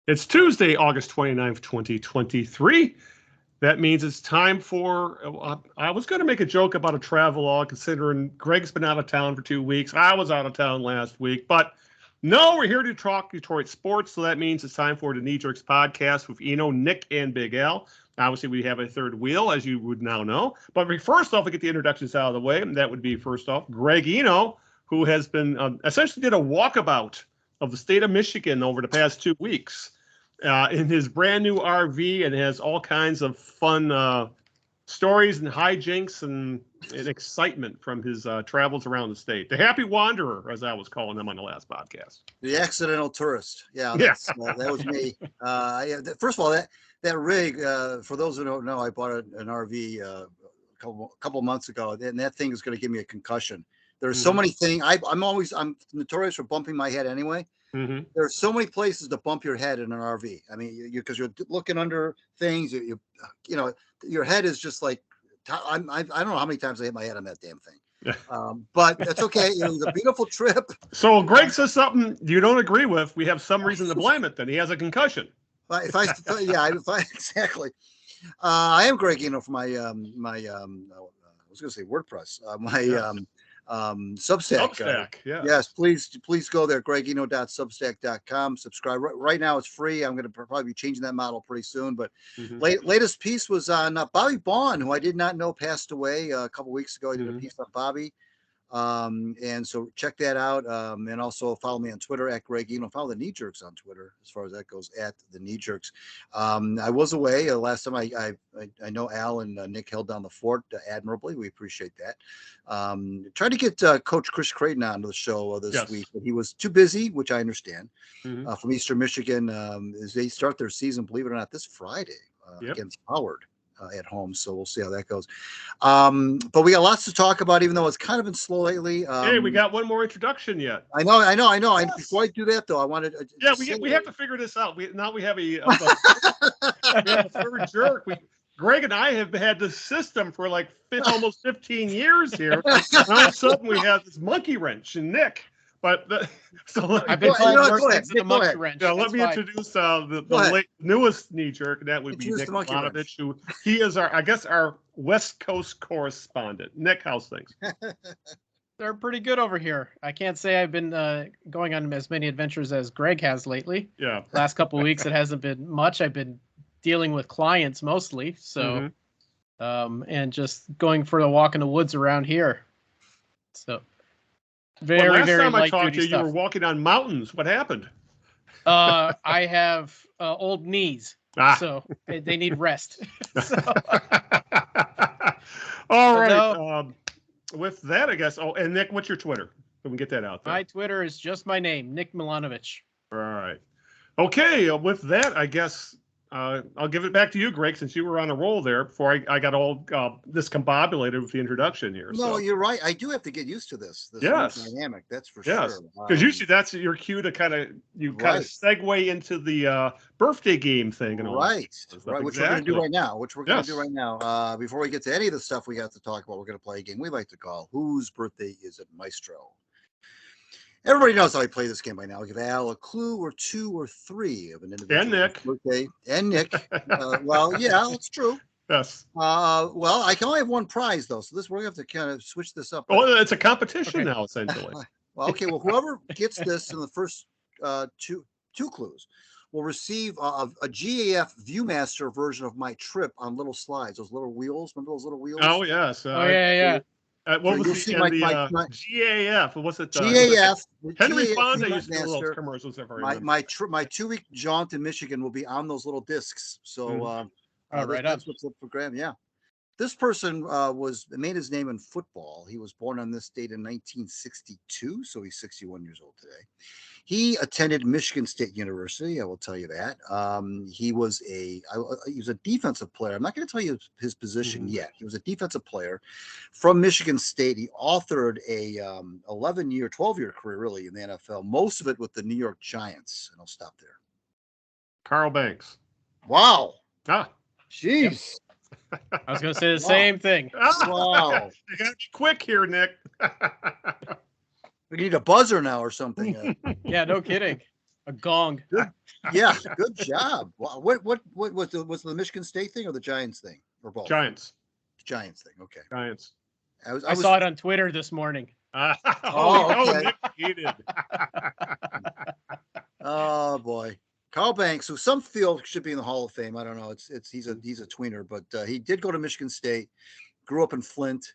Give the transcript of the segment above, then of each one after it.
It's Tuesday, August 29th, 2023. That means it's time for, I was going to make a joke about a travelogue, considering Greg's been out of town for 2 weeks. I was out of town last week, but no, we're here to talk Detroit sports. So that means it's time for the Knee Jerks podcast with Eno, Nick, and Big Al. Obviously, we have a third wheel, as you would now know. But first off, we get the introductions out of the way. And that would be, first off, Greg Eno, who has been essentially did a walkabout of the state of Michigan over the past 2 weeks. In his brand new RV, and has all kinds of fun stories and hijinks and excitement from his travels around the state. The Happy Wanderer, as I was calling him on the last podcast. The accidental tourist. Yeah, that was me. First of all, that rig, for those who don't know, I bought an RV a couple months ago, and that thing is going to give me a concussion. There's so many things. I'm notorious for bumping my head anyway. Mm-hmm. There are so many places to bump your head in an RV. I mean, because you're looking under things. You know, your head is just like I don't know how many times I hit my head on that damn thing. But that's okay. You know, it's a beautiful trip. So Greg says something you don't agree with. We have some reason to blame it. Then he has a concussion. Exactly. I am Greg Eno for my I was going to say WordPress. Substack. Yeah. Yes, please go there, gregeno.substack.com. Subscribe. Right now it's free. I'm going to probably be changing that model pretty soon. But latest piece was on Bobby Baughan, who I did not know passed away a couple weeks ago. I did a piece on Bobby. And so check that out. And also follow me on Twitter at Greg Eno. Follow the Knee Jerks on Twitter as far as that goes, at the Knee Jerks. I was away last time. I know Al and Nick held down the fort admirably. We appreciate that. Tried to get Coach Chris Creighton onto the show this week, but he was too busy, which I understand. From Eastern Michigan, as they start their season, believe it or not, this Friday against Howard. At home, so we'll see how that goes. But we got lots to talk about, even though it's kind of been slow lately. Hey, we got one more introduction yet. I know. Yes. Before I do that, though, I wanted. We have to figure this out. We have a third jerk. Greg and I have had this system for like almost 15 years here. And all of a sudden, we have this monkey wrench and Nick. But I've been calling the monkey wrench. Let me introduce the newest knee jerk, and that would be Nick Milanovich, who he is our West Coast correspondent. Nick, how's things? They're pretty good over here. I can't say I've been going on as many adventures as Greg has lately. Yeah. Last couple of weeks, it hasn't been much. I've been dealing with clients mostly, so and just going for a walk in the woods around here. So. Very time light I talked duty to you, stuff. you were walking on mountains. What happened? I have old knees, so they need rest. All right. With that, I guess. Oh, and Nick, what's your Twitter? We can get that out there. My Twitter is just my name, Nick Milanovich. All right. Okay. With that, I guess I'll give it back to you, Greg, since you were on a roll there before I got all discombobulated with the introduction here. No, you're right. I do have to get used to this dynamic. That's for sure. Because usually that's your cue to kind of segue into the birthday game thing and all. Right. Which we're going to do right now. Before we get to any of the stuff we have to talk about, we're going to play a game we like to call Whose Birthday Is It, Maestro? Everybody knows how I play this game by now. I'll give Al a clue or two or three of an individual's birthday. And Nick. Well, yeah, that's true. Yes. Well, I can only have one prize, though. So we're going to have to kind of switch this up. Oh, it's a competition now, essentially. Well, whoever gets this in the first two clues will receive a GAF Viewmaster version of my trip on little slides. Those little wheels. Remember those little wheels? Oh, yes. Yeah. What was the GAF? What's it? GAF. Henry Fonda used to do those commercials. My 2-week jaunt in Michigan will be on those little discs. So that's what's up for grab. Yeah. This person made his name in football. He was born on this date in 1962, so he's 61 years old today. He attended Michigan State University. I will tell you that. He was a defensive player. I'm not going to tell you his position yet. He was a defensive player from Michigan State. He authored a 12-year career really in the NFL. Most of it with the New York Giants. And I'll stop there. Carl Banks. Wow. Jeez. I was going to say the same thing. Wow. You got to be quick here, Nick. We need a buzzer now or something. Yeah, no kidding. A gong. Good. Yeah, good job. What was the Michigan State thing or the Giants thing or both? Giants thing. Okay. Giants. I saw it on Twitter this morning. Okay. Nick heated. Oh boy, Carl Banks, who some feel should be in the Hall of Fame. I don't know. He's a tweener, but he did go to Michigan State. Grew up in Flint.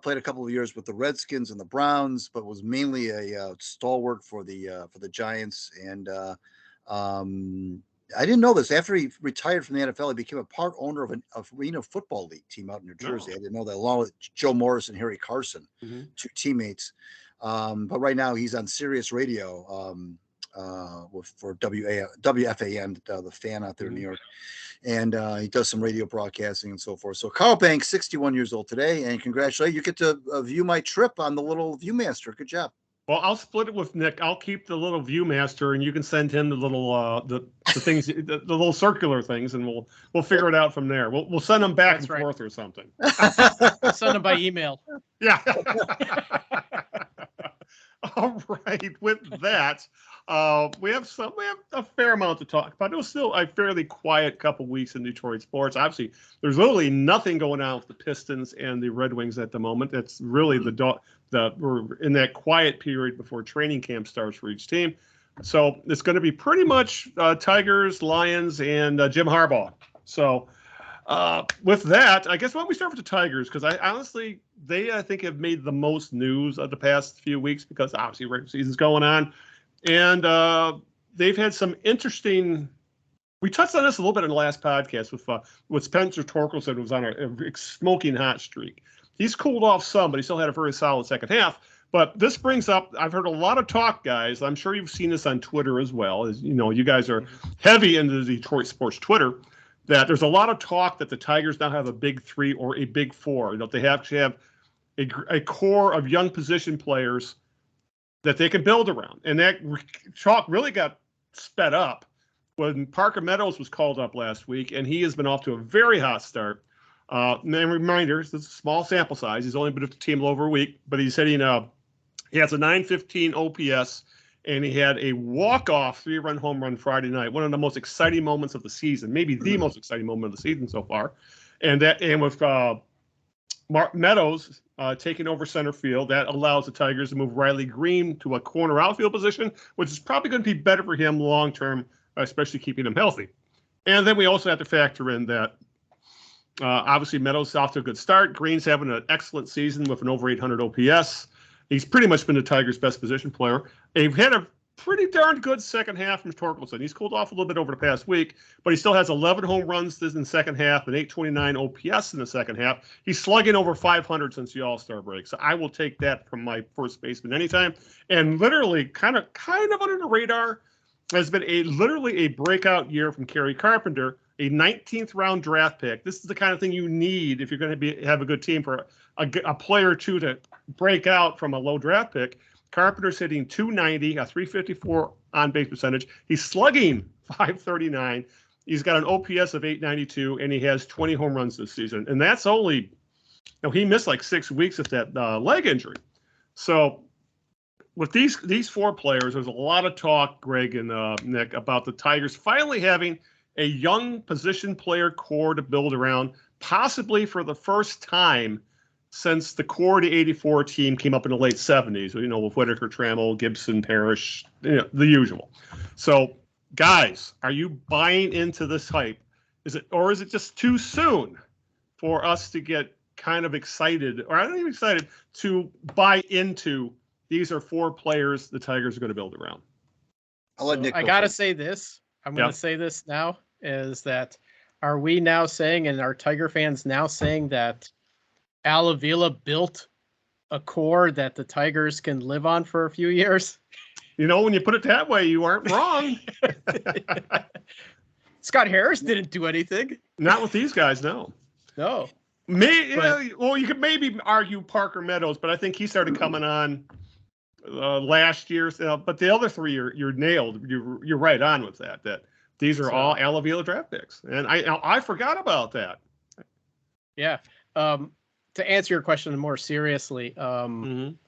Played a couple of years with the Redskins and the Browns, but was mainly a stalwart for the Giants. And I didn't know this. After he retired from the NFL, he became a part owner of an Arena Football League team out in New Jersey. I didn't know that, along with Joe Morris and Harry Carson, two teammates. But right now he's on Sirius Radio for WFAN, the fan out there in New York. And he does some radio broadcasting and so forth. So Carl Banks, 61 years old today, and congratulations. You get to view my trip on the little Viewmaster. Good job. Well, I'll split it with Nick. I'll keep the little Viewmaster, and you can send him the little the things, the little circular things, and we'll figure it out from there. We'll send them back and forth or something. I'll send them by email. Yeah. All right. With that, we have a fair amount to talk about. It was still a fairly quiet couple weeks in Detroit sports. Obviously, there's literally nothing going on with the Pistons and the Red Wings at the moment. It's really we're in that quiet period before training camp starts for each team. So it's going to be pretty much Tigers, Lions, and Jim Harbaugh. So with that, I guess why don't we start with the Tigers? Because I think have made the most news of the past few weeks because obviously regular season's going on. And they've had some interesting. We touched on this a little bit in the last podcast with Spencer Torkelson, who was on a smoking hot streak. He's cooled off some, but he still had a very solid second half. But this brings up, I've heard a lot of talk, guys. I'm sure you've seen this on Twitter as well. As you know, you guys are heavy into the Detroit sports Twitter. That there's a lot of talk that the Tigers now have a big three or a big four. You know, they have to have a core of young position players that they can build around. And that talk really got sped up when Parker Meadows was called up last week, and he has been off to a very hot start. And reminder, this is a small sample size. He's only been with the team a little over a week, but he's hitting he has a 915 OPS, and he had a walk-off 3-run home run Friday night, one of the most exciting moments of the season, maybe the most exciting moment of the season so far. And with Meadows taking over center field, that allows the Tigers to move Riley Greene to a corner outfield position, which is probably going to be better for him long-term, especially keeping him healthy. And then we also have to factor in that obviously Meadows is off to a good start. Green's having an excellent season with an over 800 OPS. He's pretty much been the Tigers' best position player. They've had a pretty darn good second half from Torkelson. He's cooled off a little bit over the past week, but he still has 11 home runs in the second half and 829 OPS in the second half. He's slugging over 500 since the All-Star break. So I will take that from my first baseman anytime. And literally kind of under the radar has been literally a breakout year from Kerry Carpenter, a 19th round draft pick. This is the kind of thing you need if you're going to have a good team for a player or two to break out from a low draft pick. Carpenter's hitting 290, a 354 on base percentage. He's slugging 539. He's got an OPS of 892, and he has 20 home runs this season. And that's only, he missed like 6 weeks with that leg injury. So with these four players, there's a lot of talk, Greg and Nick, about the Tigers finally having a young position player core to build around, possibly for the first time since the core of the 84 team came up in the late 70s, with Whitaker, Trammell, Gibson, Parrish, the usual. So, guys, are you buying into this hype? Is it just too soon for us to get kind of excited, or I don't even excited, to buy into these are four players the Tigers are going to build around? I'll let Nick go I got to first. say this. I'm going to say this now, is that are we now saying, and are Tiger fans now saying, that Al Avila built a core that the Tigers can live on for a few years? When you put it that way, you aren't wrong. Scott Harris didn't do anything. Not with these guys, no. No. You could maybe argue Parker Meadows, but I think he started coming on last year. But the other three, you're nailed. You're right on with that. That these are all Al Avila draft picks, and I forgot about that. Yeah. To answer your question more seriously, I'm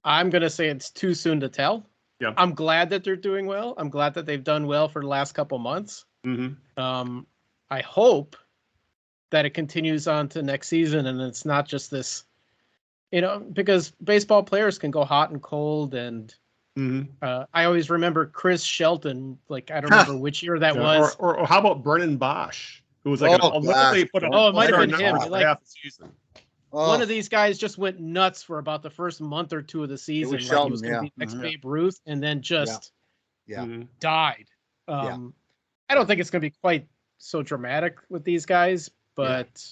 going to say it's too soon to tell. Yeah. I'm glad that they're doing well. I'm glad that they've done well for the last couple months. I hope that it continues on to next season and it's not just this, because baseball players can go hot and cold. And I always remember Chris Shelton, like, I don't remember which year that was. Or how about Brennan Bosch, who was like it might have been him. Like, half the season. One of these guys just went nuts for about the first month or two of the season. It was Shelton, he was going to be next Babe Ruth, and then just died. I don't think it's going to be quite so dramatic with these guys, but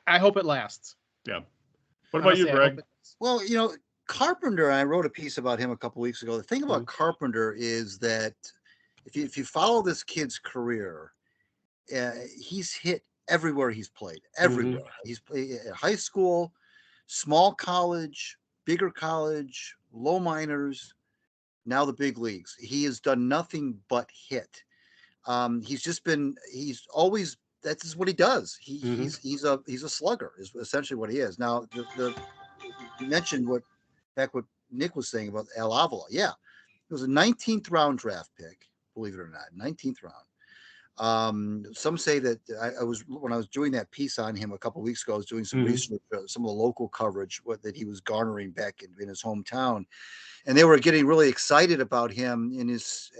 I hope it lasts. Yeah. What about you, Greg? Well, Carpenter, I wrote a piece about him a couple weeks ago. The thing about Carpenter is that if you follow this kid's career, he's hit everywhere he's played. Everywhere. He's played at high school, small college, bigger college, low minors, now the big leagues. He has done nothing but hit. He's always, that's just what he does. He's a slugger is essentially what he is. Now, you mentioned what Nick was saying about Al Avila. Yeah, it was a 19th round draft pick, believe it or not, 19th round. Some say that when I was doing that piece on him a couple of weeks ago, I was doing some research, some of the local coverage that he was garnering back in his hometown, and they were getting really excited about him in his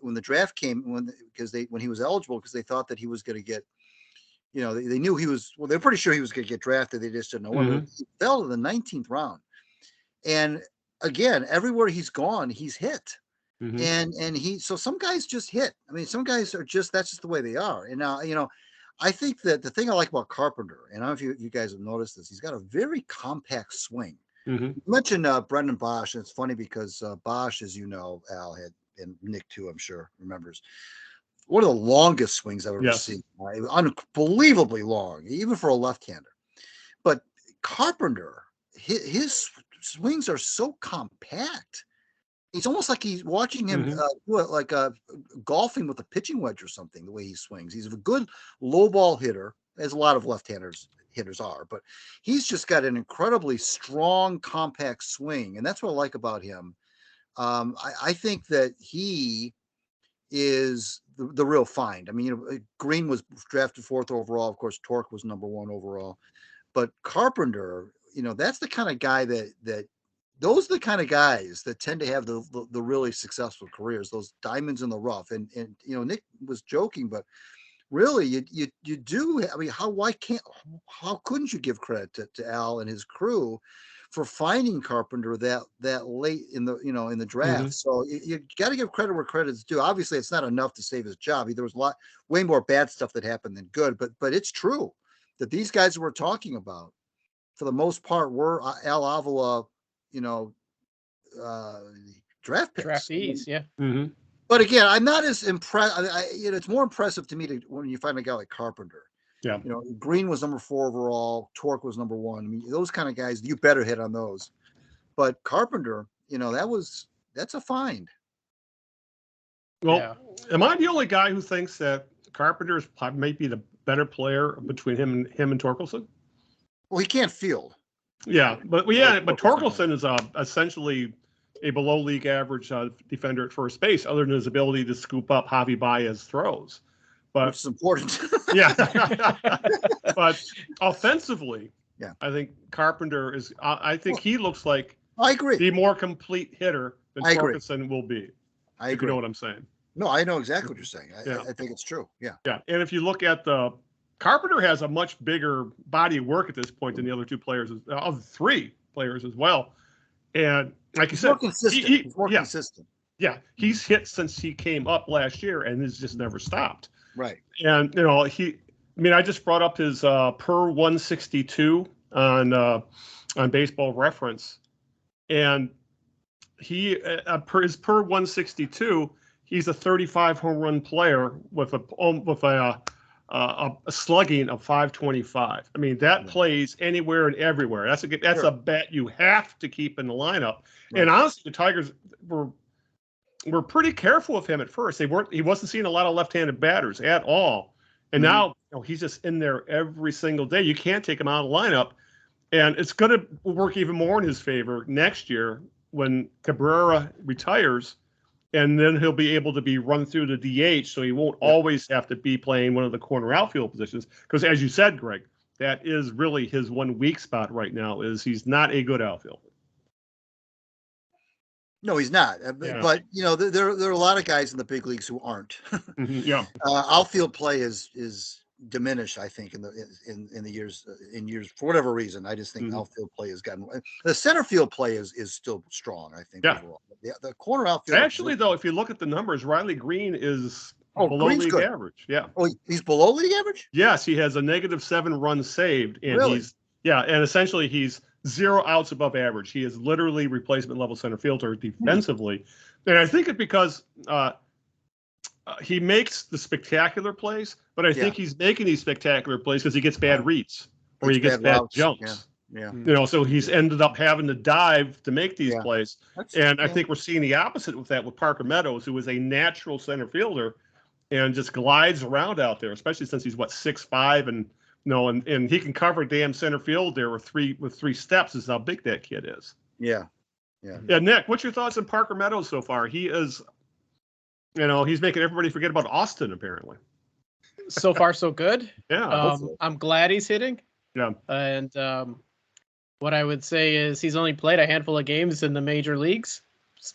when the draft came when he was eligible, because they thought that he was going to get, they knew he was, well, they're pretty sure he was going to get drafted. They just didn't know when. He fell to the 19th round, and again, everywhere he's gone, he's hit. And so some guys just hit. I mean, some guys are that's just the way they are. And now, I think that the thing I like about Carpenter, and I don't know if you guys have noticed this, he's got a very compact swing. You mentioned Brendan Bosch, and it's funny because Bosch, as you know, Al had, and Nick too, I'm sure remembers, one of the longest swings I've ever seen. Unbelievably long, even for a left-hander. But Carpenter, his swings are so compact. It's almost like he's watching him do it like golfing with a pitching wedge or something, the way he swings. He's a good low ball hitter, as a lot of left-handers hitters are, but he's just got an incredibly strong, compact swing. And that's what I like about him. I think that he is the real find. I mean, Greene was drafted 4th overall. Of course, Torque was number 1 overall. But Carpenter, that's the kind of guy those are the kind of guys that tend to have the really successful careers, those diamonds in the rough. And Nick was joking, but really you do. I mean, how couldn't you give credit to Al and his crew for finding Carpenter that late in the draft? So you got to give credit where credit's due. Obviously, it's not enough to save his job. There was way more bad stuff that happened than good, but it's true that these guys we're talking about, for the most part, were Al Avila, draft picks. Draftees, yeah. But again, I'm not as impressed. It's more impressive to me when you find a guy like Carpenter. Yeah. Greene was number 4 overall. Torque was number 1. I mean, those kind of guys, you better hit on those. But Carpenter, that's a find. Well, am I the only guy who thinks that Carpenter might be the better player between him and Torkelson? Well, he can't field. Yeah, but Torkelson is essentially a below league average defender at first base, other than his ability to scoop up Javi Baez throws. But which is important. Yeah. But offensively, I think Carpenter is. I think he looks like I agree the more complete hitter than Torkelson will be. I agree. If you know what I'm saying. No, I know exactly what you're saying. I think it's true. Yeah. Yeah, and if you look at Carpenter has a much bigger body of work at this point than the other 2 players, of 3 players as well. And like you said, he's more consistent. Yeah, he's hit since he came up last year, and has just never stopped. Right. And I just brought up his per 162 on Baseball Reference, and he his per 162, he's a 35 home run player with a slugging of 525. I mean, that plays anywhere and everywhere. That's a bet you have to keep in the lineup. Right. And honestly, the Tigers were pretty careful with him at first. He wasn't seeing a lot of left-handed batters at all. And now he's just in there every single day. You can't take him out of the lineup. And it's going to work even more in his favor next year when Cabrera retires, and then he'll be able to be run through the DH, so he won't always have to be playing one of the corner outfield positions. Because as you said, Greg, that is really his one weak spot right now, is he's not a good outfielder. No, he's not. But there are a lot of guys in the big leagues who aren't. Yeah. Outfield play is diminished, I think, in the years for whatever reason. I just think outfield play has gotten. The center field play is still strong, I think. Yeah. Overall. The corner outfield. Actually, though, if you look at the numbers, Riley Greene is below Greene's league good. average. Yeah. Oh, he's below league average? Yes, he has a -7 runs saved, and Really? and essentially he's 0 outs above average. He is literally replacement level center fielder defensively, and I think it's because he makes the spectacular plays, but I think he's making these spectacular plays because he gets bad reads or he gets bad jumps. Yeah. So he's ended up having to dive to make these plays. I think we're seeing the opposite with that with Parker Meadows, who is a natural center fielder and just glides around out there, especially since he's 6'5", and he can cover damn center field there with three steps is how big that kid is. Yeah. Nick, what's your thoughts on Parker Meadows so far? He is, he's making everybody forget about Austin apparently. So far, so good. Yeah. I'm glad he's hitting. Yeah. And what I would say is he's only played a handful of games in the major leagues,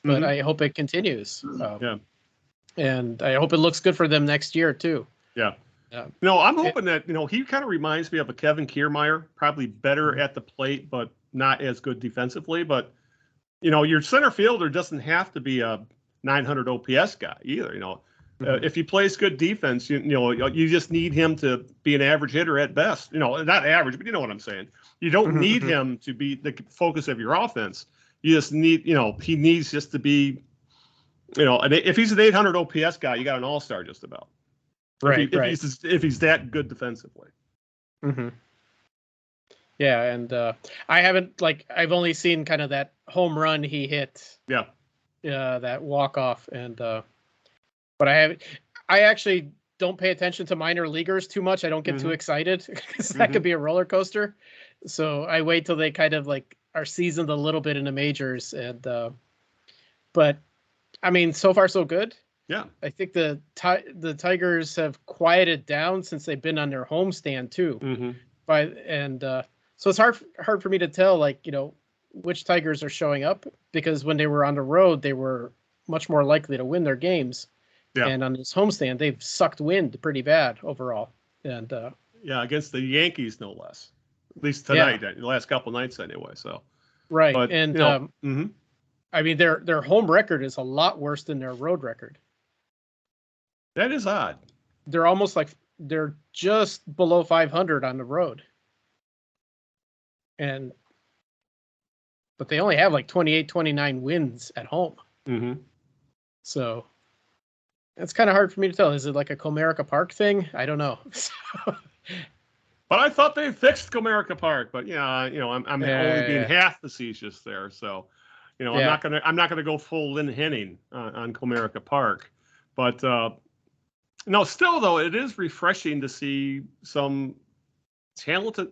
but I hope it continues. And I hope it looks good for them next year too. Yeah. I'm hoping that, he kind of reminds me of a Kevin Kiermaier, probably better at the plate, but not as good defensively. But, your center fielder doesn't have to be a 900 OPS guy either. If he plays good defense, you just need him to be an average hitter at best. Not average, but you know what I'm saying. You don't need him to be the focus of your offense. You just need, he needs just to be, if he's an 800 OPS guy, you got an all-star just about. Right. If he's that good defensively. Mm-hmm. Yeah, and I've only seen kind of that home run he hit. Yeah. That walk-off, and but I actually don't pay attention to minor leaguers too much. I don't get too excited because that could be a roller coaster. So I wait till they kind of are seasoned a little bit in the majors, and but I mean, so far so good. Yeah, I think the Tigers have quieted down since they've been on their homestand too. So it's hard for me to tell which Tigers are showing up, because when they were on the road they were much more likely to win their games. Yeah. And on this homestand they've sucked wind pretty bad overall. And against the Yankees no less. At least tonight, the last couple nights anyway. So right, but, and I mean their home record is a lot worse than their road record. That is odd. They're almost they're just below 500 on the road. But they only have 28, 29 wins at home. Mm-hmm. So it's kind of hard for me to tell. Is it like a Comerica Park thing? I don't know. But I thought they fixed Comerica Park. But I'm only being half facetious there. So, I'm not gonna go full Lynn Henning on Comerica Park. But still though, it is refreshing to see some talented.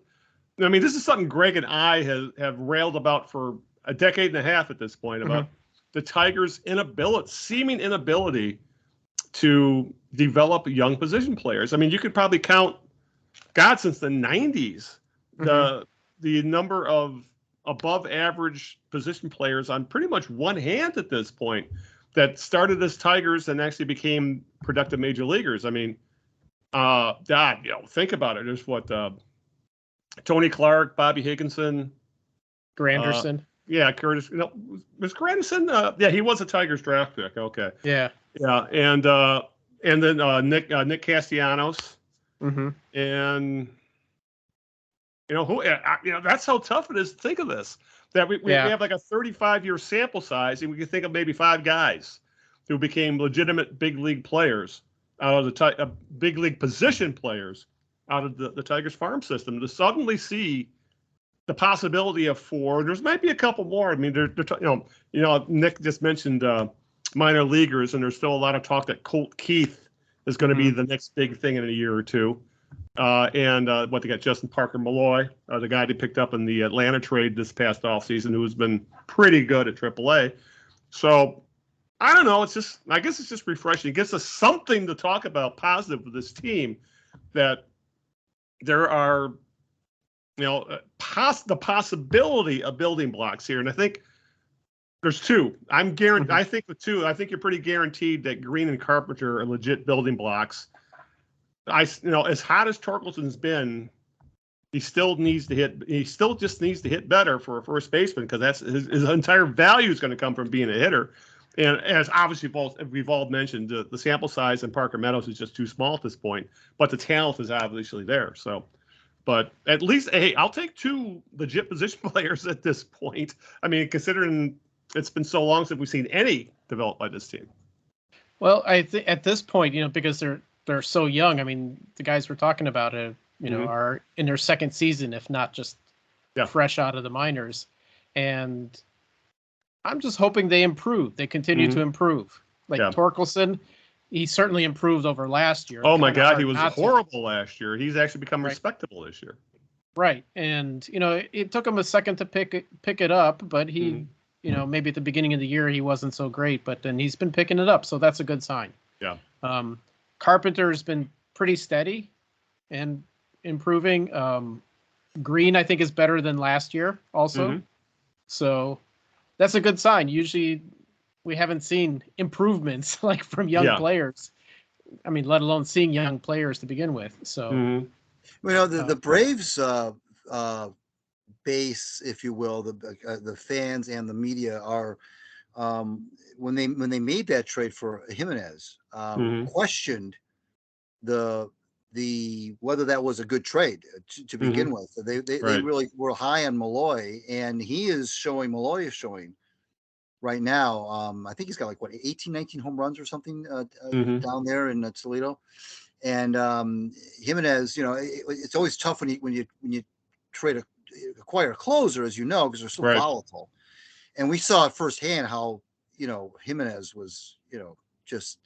I mean, this is something Greg and I have railed about for a decade and a half at this point, about the Tigers' seeming inability to develop young position players. I mean, you could probably count, since the 90s, the number of above average position players on pretty much one hand at this point that started as Tigers and actually became productive major leaguers. I mean, think about it. There's Tony Clark, Bobby Higginson, Granderson. Curtis. Was Granderson? He was a Tigers draft pick. Okay. Yeah. Yeah, and then Nick Castellanos. And that's how tough it is to think of this. That we have a 35-year sample size, and we can think of maybe 5 guys who became legitimate big league players out of the big league position players out of the Tigers farm system. To suddenly see the possibility of 4, there's might be a couple more. I mean, Nick just mentioned minor leaguers, and there's still a lot of talk that Colt Keith is going to be the next big thing in a year or two. And what they got, Justin Parker Malloy, the guy they picked up in the Atlanta trade this past offseason, who's been pretty good at AAA. So I don't know. I guess it's just refreshing. It gives us something to talk about positive with this team, that there are, the possibility of building blocks here. And I think there's two. I'm guaranteed. I think with two, I think you're pretty guaranteed that Greene and Carpenter are legit building blocks. As hot as Torkelson's been, he still just needs to hit better for a first baseman, because that's his entire value is going to come from being a hitter. And as obviously we've all mentioned, the sample size in Parker Meadows is just too small at this point, but the talent is obviously there. So, but at least, hey, I'll take two legit position players at this point. I mean, considering it's been so long since we've seen any developed by this team. Well, I think at this point, because they're so young. I mean, the guys we're talking about, are in their second season, if not just fresh out of the minors. And I'm just hoping they improve. They continue to improve. Torkelson, he certainly improved over last year. Oh my God, he was horrible last year. He's actually become respectable this year. Right. And, it took him a second to pick it up, but he, maybe at the beginning of the year he wasn't so great, but then he's been picking it up. So that's a good sign. Yeah. Carpenter's been pretty steady and improving. Greene, I think, is better than last year also. So that's a good sign. Usually we haven't seen improvements from young players. I mean, let alone seeing young players to begin with. So, the Braves base, if you will, the fans and the media are, when they made that trade for Jimenez, questioned the whether that was a good trade to begin with. They really were high on Malloy, and Malloy is showing right now. I think he's got 18, 19 home runs or something down there in Toledo. And Jimenez, it's always tough when you acquire a closer, as because they're so volatile. And we saw it firsthand how Jimenez was just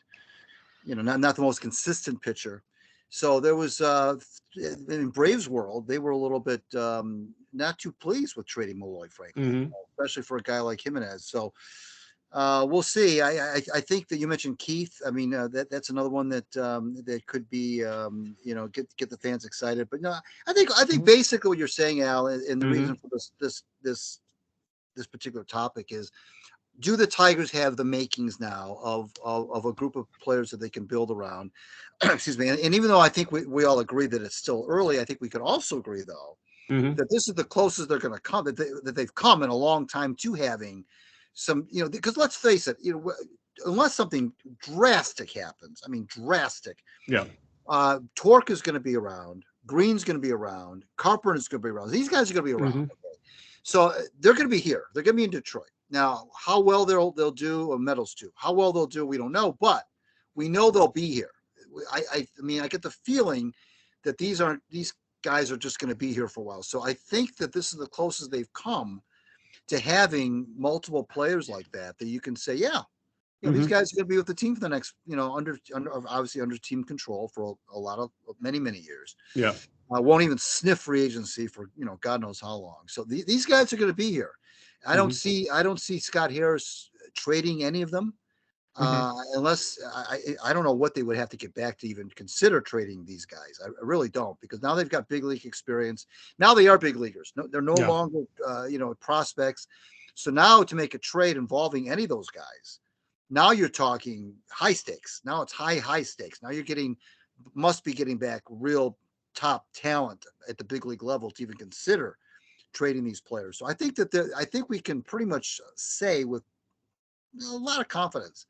not the most consistent pitcher. So there was in Braves world, they were a little bit not too pleased with trading Malloy, frankly, especially for a guy like Jimenez. So we'll see. I think that you mentioned Keith. I mean, that's another one that could be get the fans excited. But no, I think basically what you're saying, Al, and the reason for this particular topic is, do the Tigers have the makings now of a group of players that they can build around? Excuse me. And even though I think we all agree that it's still early, I think we could also agree, though, that this is the closest they're going to come, that they've come in a long time to having some, because let's face it, unless something drastic happens, drastic. Yeah. Torque is going to be around. Greene's going to be around. Carpenter is going to be around. These guys are going to be around. Okay. So they're going to be here. They're going to be in Detroit. Now, how well they'll do, or Meadows too. How well they'll do, we don't know, but we know they'll be here. I get the feeling that these guys are just going to be here for a while. So I think that this is the closest they've come to having multiple players like that you can say, these guys are going to be with the team for the next, obviously under team control for a lot of many years. Yeah. Won't even sniff free agency for God knows how long. So these guys are going to be here. I don't see Scott Harris trading any of them unless I don't know what they would have to get back to even consider trading these guys. I really don't, because now they've got big league experience. Now they are big leaguers. No, they're no longer prospects. So now to make a trade involving any of those guys, now you're talking high stakes. Now it's high stakes. Now must be getting back real top talent at the big league level to even consider trading these players. So I think we can pretty much say with a lot of confidence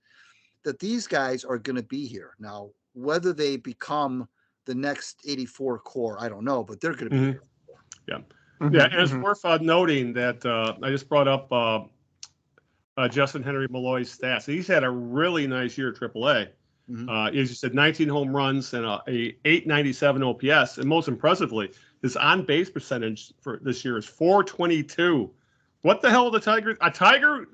that these guys are going to be here. Now, whether they become the next 84 core, I don't know, but they're going to be here. Yeah. Yeah. And it's worth noting that I just brought up Justin Henry Malloy's stats. He's had a really nice year at AAA. As you said, 19 home runs and a 897 OPS. And most impressively, his on-base percentage for this year is .422. What the hell are the Tigers? A Tiger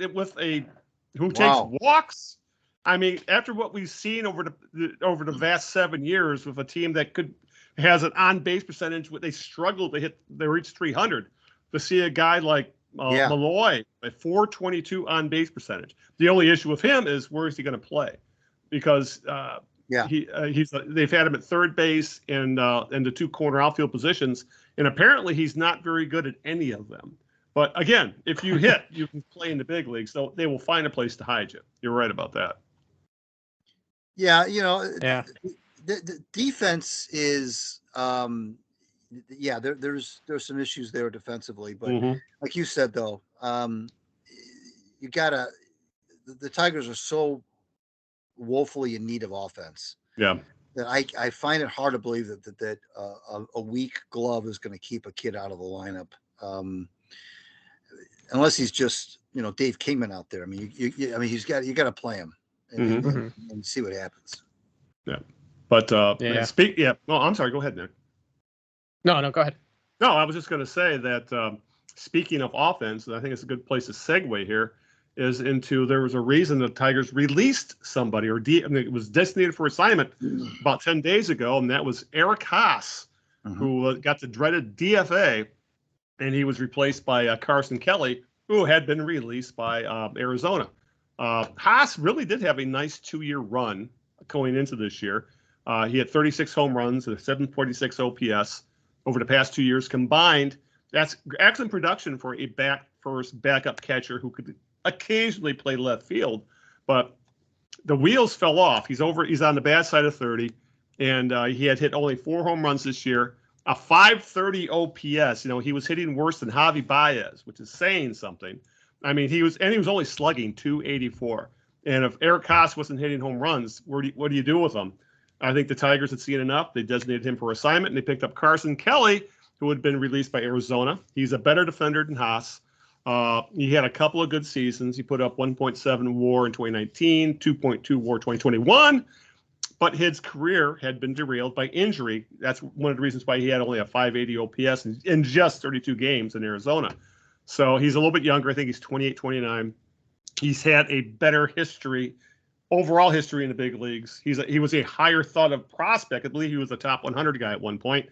who takes walks? I mean, after what we've seen over the vast 7 years with a team that could has an on-base percentage. They struggle to hit. They reach 300. To see a guy like Malloy at 422 on-base percentage. The only issue with him is where is he going to play? Because they've had him at third base and the 2 corner outfield positions, and apparently he's not very good at any of them. But again, if you hit, you can play in the big leagues. So they will find a place to hide you. You're right about that. Yeah, the defense is there's some issues there defensively, but like you said though, you gotta. The Tigers are so woefully in need of offense. Yeah. That I find it hard to believe that a weak glove is going to keep a kid out of the lineup, unless he's just Dave Kingman out there. I mean, you got to play him and see what happens. Yeah, but Well, I'm sorry. Go ahead, Nick. No, go ahead. No, I was just going to say that speaking of offense, I think it's a good place to segue here. Is into there was a reason the Tigers released somebody it was designated for assignment about 10 days ago, and that was Eric Haase, who got the dreaded DFA, and he was replaced by Carson Kelly, who had been released by Arizona. Haase really did have a nice 2-year run going into this year. He had 36 home runs and a 746 OPS over the past 2 years combined. That's excellent production for a backup catcher who could occasionally play left field, but the wheels fell off. He's on the bad side of 30, and he had hit only 4 home runs this year, a 530 OPS. He was hitting worse than Javi Baez, which is saying something. I mean, he was only slugging 284. And if Eric Haase wasn't hitting home runs, what do you do with him? I think the Tigers had seen enough. They designated him for assignment, and they picked up Carson Kelly, who had been released by Arizona. He's a better defender than Haase. He had a couple of good seasons. He put up 1.7 WAR in 2019, 2.2 WAR 2021, but his career had been derailed by injury. That's one of the reasons why he had only a 580 OPS in just 32 games in Arizona. So he's a little bit younger. I think he's 28, 29. He's had a better overall history in the big leagues. He was a higher thought of prospect. I believe he was a top 100 guy at one point.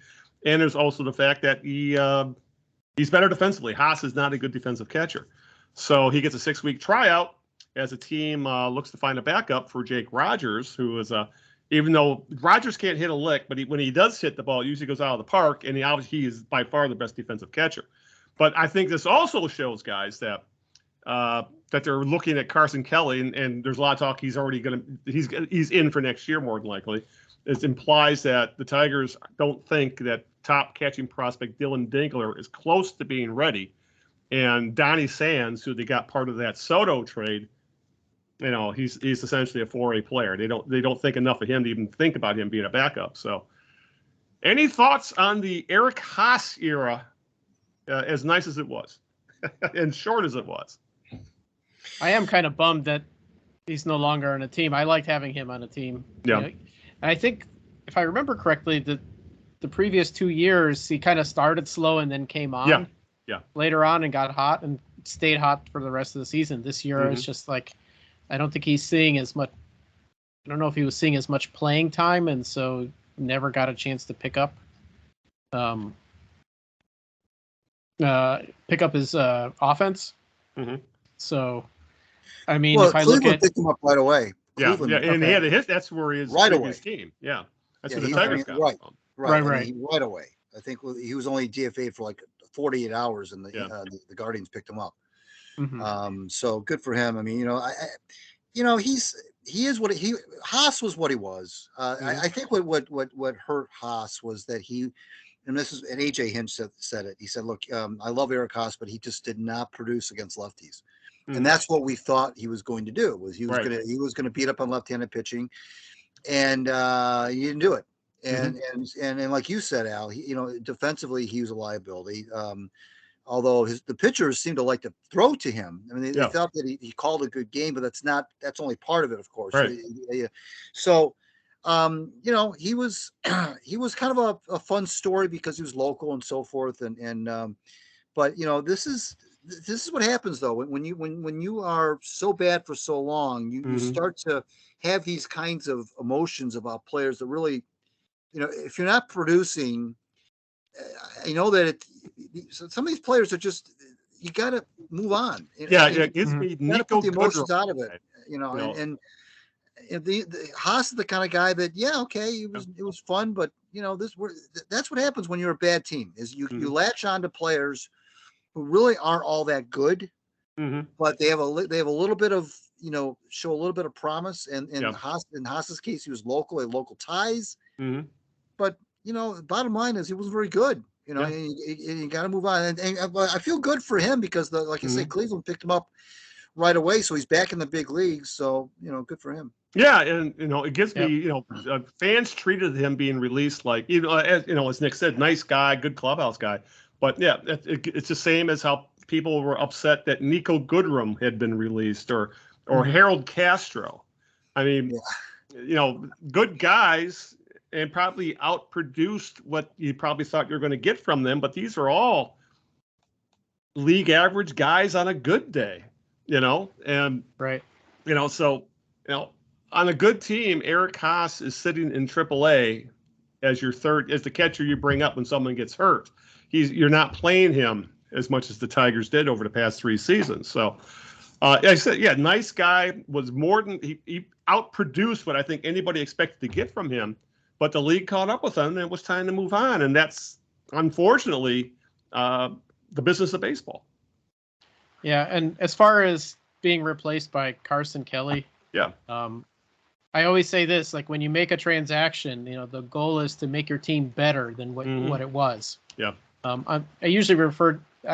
And there's also the fact that he's better defensively. Haase is not a good defensive catcher. So he gets a 6-week tryout as a team looks to find a backup for Jake Rogers, who is even though Rogers can't hit a lick, but when he does hit the ball, it usually goes out of the park, and he is by far the best defensive catcher. But I think this also shows, guys, that they're looking at Carson Kelly, and there's a lot of talk he's in for next year more than likely. It implies that the Tigers don't think that top catching prospect Dylan Dinkler is close to being ready, and Donnie Sands, who they got part of that Soto trade, he's essentially a 4A player. They don't think enough of him to even think about him being a backup. So, any thoughts on the Eric Haase era, as nice as it was, and short as it was? I am kind of bummed that he's no longer on a team. I liked having him on a team. Yeah. I think, if I remember correctly, the previous 2 years, he kind of started slow and then came on later on and got hot and stayed hot for the rest of the season. This year, it's just like, I don't think he's seeing as much. I don't know if he was seeing as much playing time, and so never got a chance to pick up his offense. So, I mean, if I look at picked him up right away. And he had a hit. That's where he is right away. His team. Yeah, that's where the Tigers got him from. Right away. I think he was only DFA'd for like 48 hours, and the Guardians picked him up. So good for him. I mean, Haase was what he was. I think what hurt Haase was that and AJ Hinch said it. He said, "Look, I love Eric Haase, but he just did not produce against lefties." And that's what we thought he was going to do. He was going to beat up on left-handed pitching, and he didn't do it. And like you said, Al, defensively he was a liability. Although the pitchers seemed to like to throw to him. I mean, they felt that he called a good game, but that's only part of it, of course. Right. So, he was kind of a fun story because he was local and so forth. But this is what happens though when you are so bad for so long, you start to have these kinds of emotions about players that really if you're not producing, I know that some of these players are just, you got to move on. Yeah, it gives me You got to Nico put the emotions Goodrum. out of it, and the Haase is the kind of guy that, it was fun, but that's what happens when you're a bad team is you latch on to players who really aren't all that good, but they have a little bit of, show a little bit of promise. And in Haase's case, he was local ties, but bottom line is he wasn't very good, and you got to move on. And I feel good for him because like I say, Cleveland picked him up right away. So he's back in the big leagues. So, good for him. Yeah. And, it gives me, fans treated him being released like, as Nick said, nice guy, good clubhouse guy. But yeah, it's the same as how people were upset that Nico Goodrum had been released or Harold Castro. I mean, good guys and probably outproduced what you probably thought you were going to get from them. But these are all league average guys on a good day, and right. So, on a good team, Eric Haase is sitting in AAA as the catcher you bring up when someone gets hurt. You're not playing him as much as the Tigers did over the past 3 seasons. So, I said, nice guy, was more than he outproduced what I think anybody expected to get from him. But the league caught up with him, and it was time to move on. And that's unfortunately the business of baseball. Yeah, and as far as being replaced by Carson Kelly, I always say this: like when you make a transaction, the goal is to make your team better than what it was. Yeah. I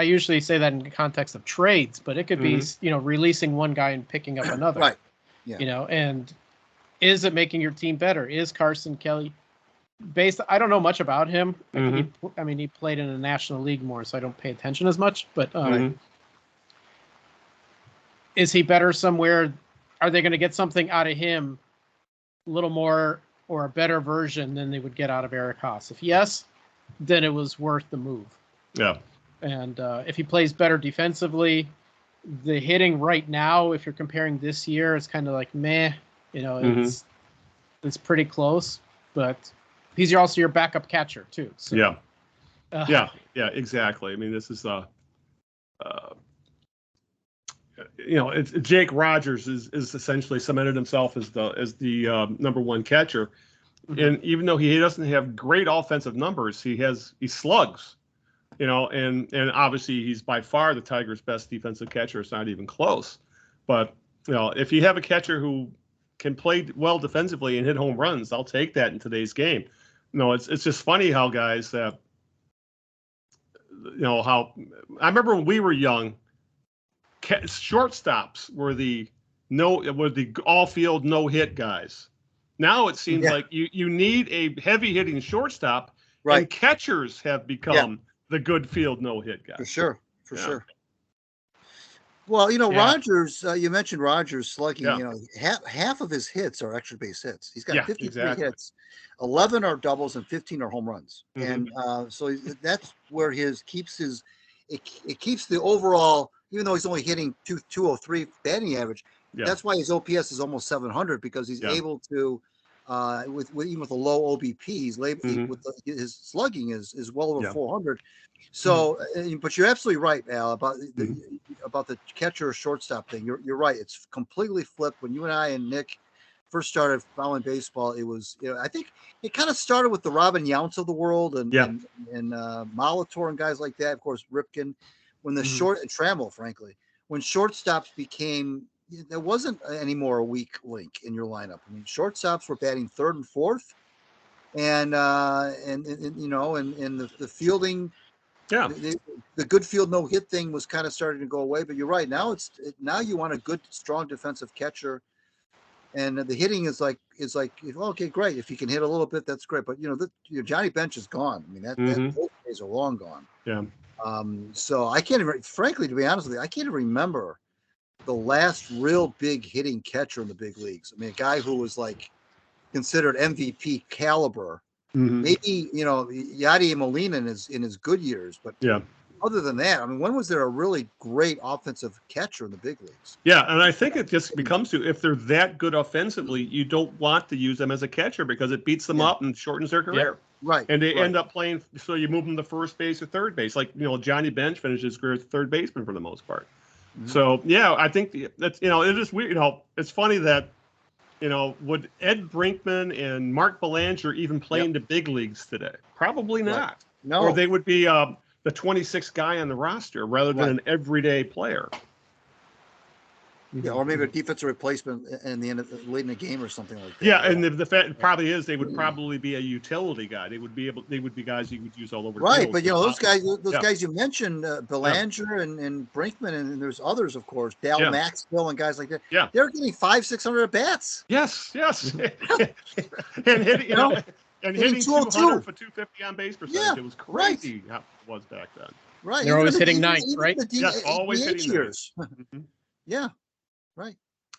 usually say that in the context of trades, but it could be, releasing one guy and picking up another. Right. Yeah. And is it making your team better? Is Carson Kelly I don't know much about him. He played in the National League more, so I don't pay attention as much, but is he better somewhere? Are they going to get something out of him a little more or a better version than they would get out of Eric Haase? If yes, then it was worth the move. Yeah. And if he plays better defensively, the hitting right now, if you're comparing this year, it's kind of like meh. It's pretty close, but he's also your backup catcher too. So. Yeah, exactly. I mean, this is it's Jake Rogers is essentially cemented himself as the number one catcher, and even though he doesn't have great offensive numbers, he slugs. And obviously he's by far the Tigers' best defensive catcher. It's not even close. But, if you have a catcher who can play well defensively and hit home runs, I'll take that in today's game. It's just funny how guys that, how I remember when we were young, shortstops were the all field no hit guys. Now it seems like you need a heavy hitting shortstop, right? And catchers have become the good field no hit guy. For sure. Well, Rogers, you mentioned Rogers slugging, half of his hits are extra base hits. He's got 53 hits, 11 are doubles and 15 are home runs. And so that's where it keeps the overall, even though he's only hitting 203 batting average, that's why his OPS is almost 700, because he's able to, even with a low OBP, his slugging is well over 400. So, but you're absolutely right, Al, about the catcher or shortstop thing. You're right. It's completely flipped. When you and I and Nick first started following baseball, it was, I think it kind of started with the Robin Younts of the world and Molitor and guys like that. Of course, Ripken, when the and Trammell, frankly, when shortstops became, there wasn't anymore a weak link in your lineup. I mean, shortstops were batting third and fourth, and the fielding, the good field no hit thing was kind of starting to go away. But you're right. Now now you want a good, strong defensive catcher, and the hitting is like okay, great. If you can hit a little bit, that's great. But Johnny Bench is gone. I mean, those days are long gone. Yeah. So I can't even, frankly, to be honest with you, I can't even remember the last real big hitting catcher in the big leagues. I mean, a guy who was like considered MVP caliber. Maybe Yadier Molina in his good years, but other than that, I mean, when was there a really great offensive catcher in the big leagues? Yeah, and I think it just becomes to if they're that good offensively, you don't want to use them as a catcher because it beats them up and shortens their career. Right. And they end up playing, so you move them to first base or third base. Like, Johnny Bench finished his career as third baseman for the most part. Mm-hmm. So, yeah, I think that's, it is weird. It's funny that, would Ed Brinkman and Mark Belanger even play in the big leagues today? Probably not. Right. No. Or they would be the 26th guy on the roster rather than an everyday player. Yeah, or maybe a defensive replacement in the end of late in the game or something like that. Yeah, and the fact probably is they would probably be a utility guy. They would be guys you could use all over the right, field. but those guys you mentioned, Belanger and Brinkman, and there's others, of course, Dal Maxwell and guys like that. Yeah, they're getting 500-600 at bats. Yes, and hitting, and hitting 200 for 250 on base percentage. Yeah, it was crazy how it was back then. Right, they're always hitting ninth, right? Yes, always hitting years. Yeah. Right.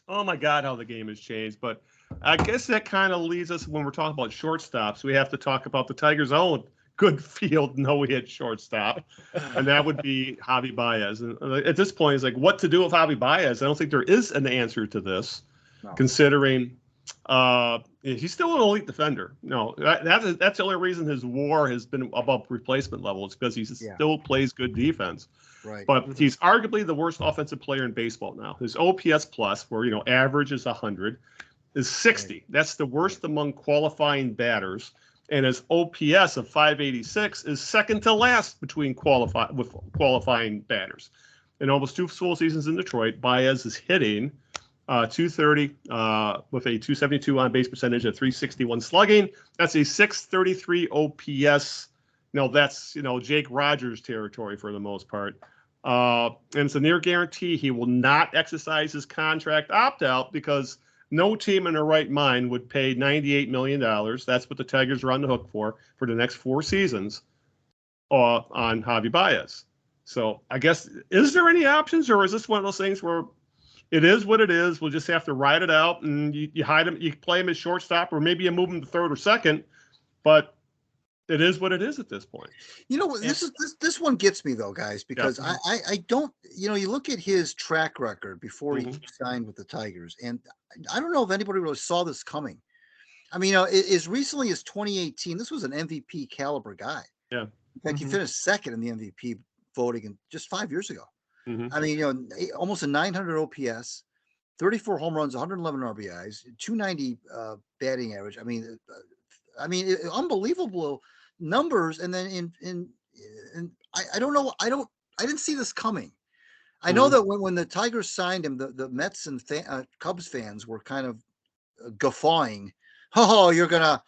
Oh my God, how the game has changed. But I guess that kind of leads us when we're talking about shortstops. We have to talk about the Tigers' own good field, no hit shortstop, and that would be Javi Baez. And at this point, it's like what to do with Javi Baez. I don't think there is an answer to this, considering he's still an elite defender. No, that's the only reason his WAR has been above replacement level. It's because he still plays good defense. Right. But he's arguably the worst offensive player in baseball now. His OPS plus, where average is 100, is 60. Right. That's the worst among qualifying batters. And his OPS of 586 is second to last between qualifying batters. In almost 2 full seasons in Detroit, Baez is hitting 230 with a 272 on base percentage and 361 slugging. That's a 633 OPS. That's Jake Rogers territory for the most part. And it's a near guarantee he will not exercise his contract opt-out because no team in their right mind would pay $98 million. That's what the Tigers are on the hook for the next 4 seasons on Javi Baez. So I guess, is there any options, or is this one of those things where it is what it is? We'll just have to ride it out, and you hide him, you play him as shortstop, or maybe you move him to third or second, but it is what it is at this point. This one gets me though, guys, because I don't, you look at his track record before he signed with the Tigers, and I don't know if anybody really saw this coming. I mean, as recently as 2018, this was an MVP caliber guy. Yeah. In fact, he finished second in the MVP voting just 5 years ago. I mean, almost a 900 OPS, 34 home runs, 111 RBIs, 290 batting average. I mean, unbelievable numbers. And then I don't know. I didn't see this coming. I know that when the Tigers signed him, the Mets and Cubs fans were kind of guffawing. Oh, you're gonna.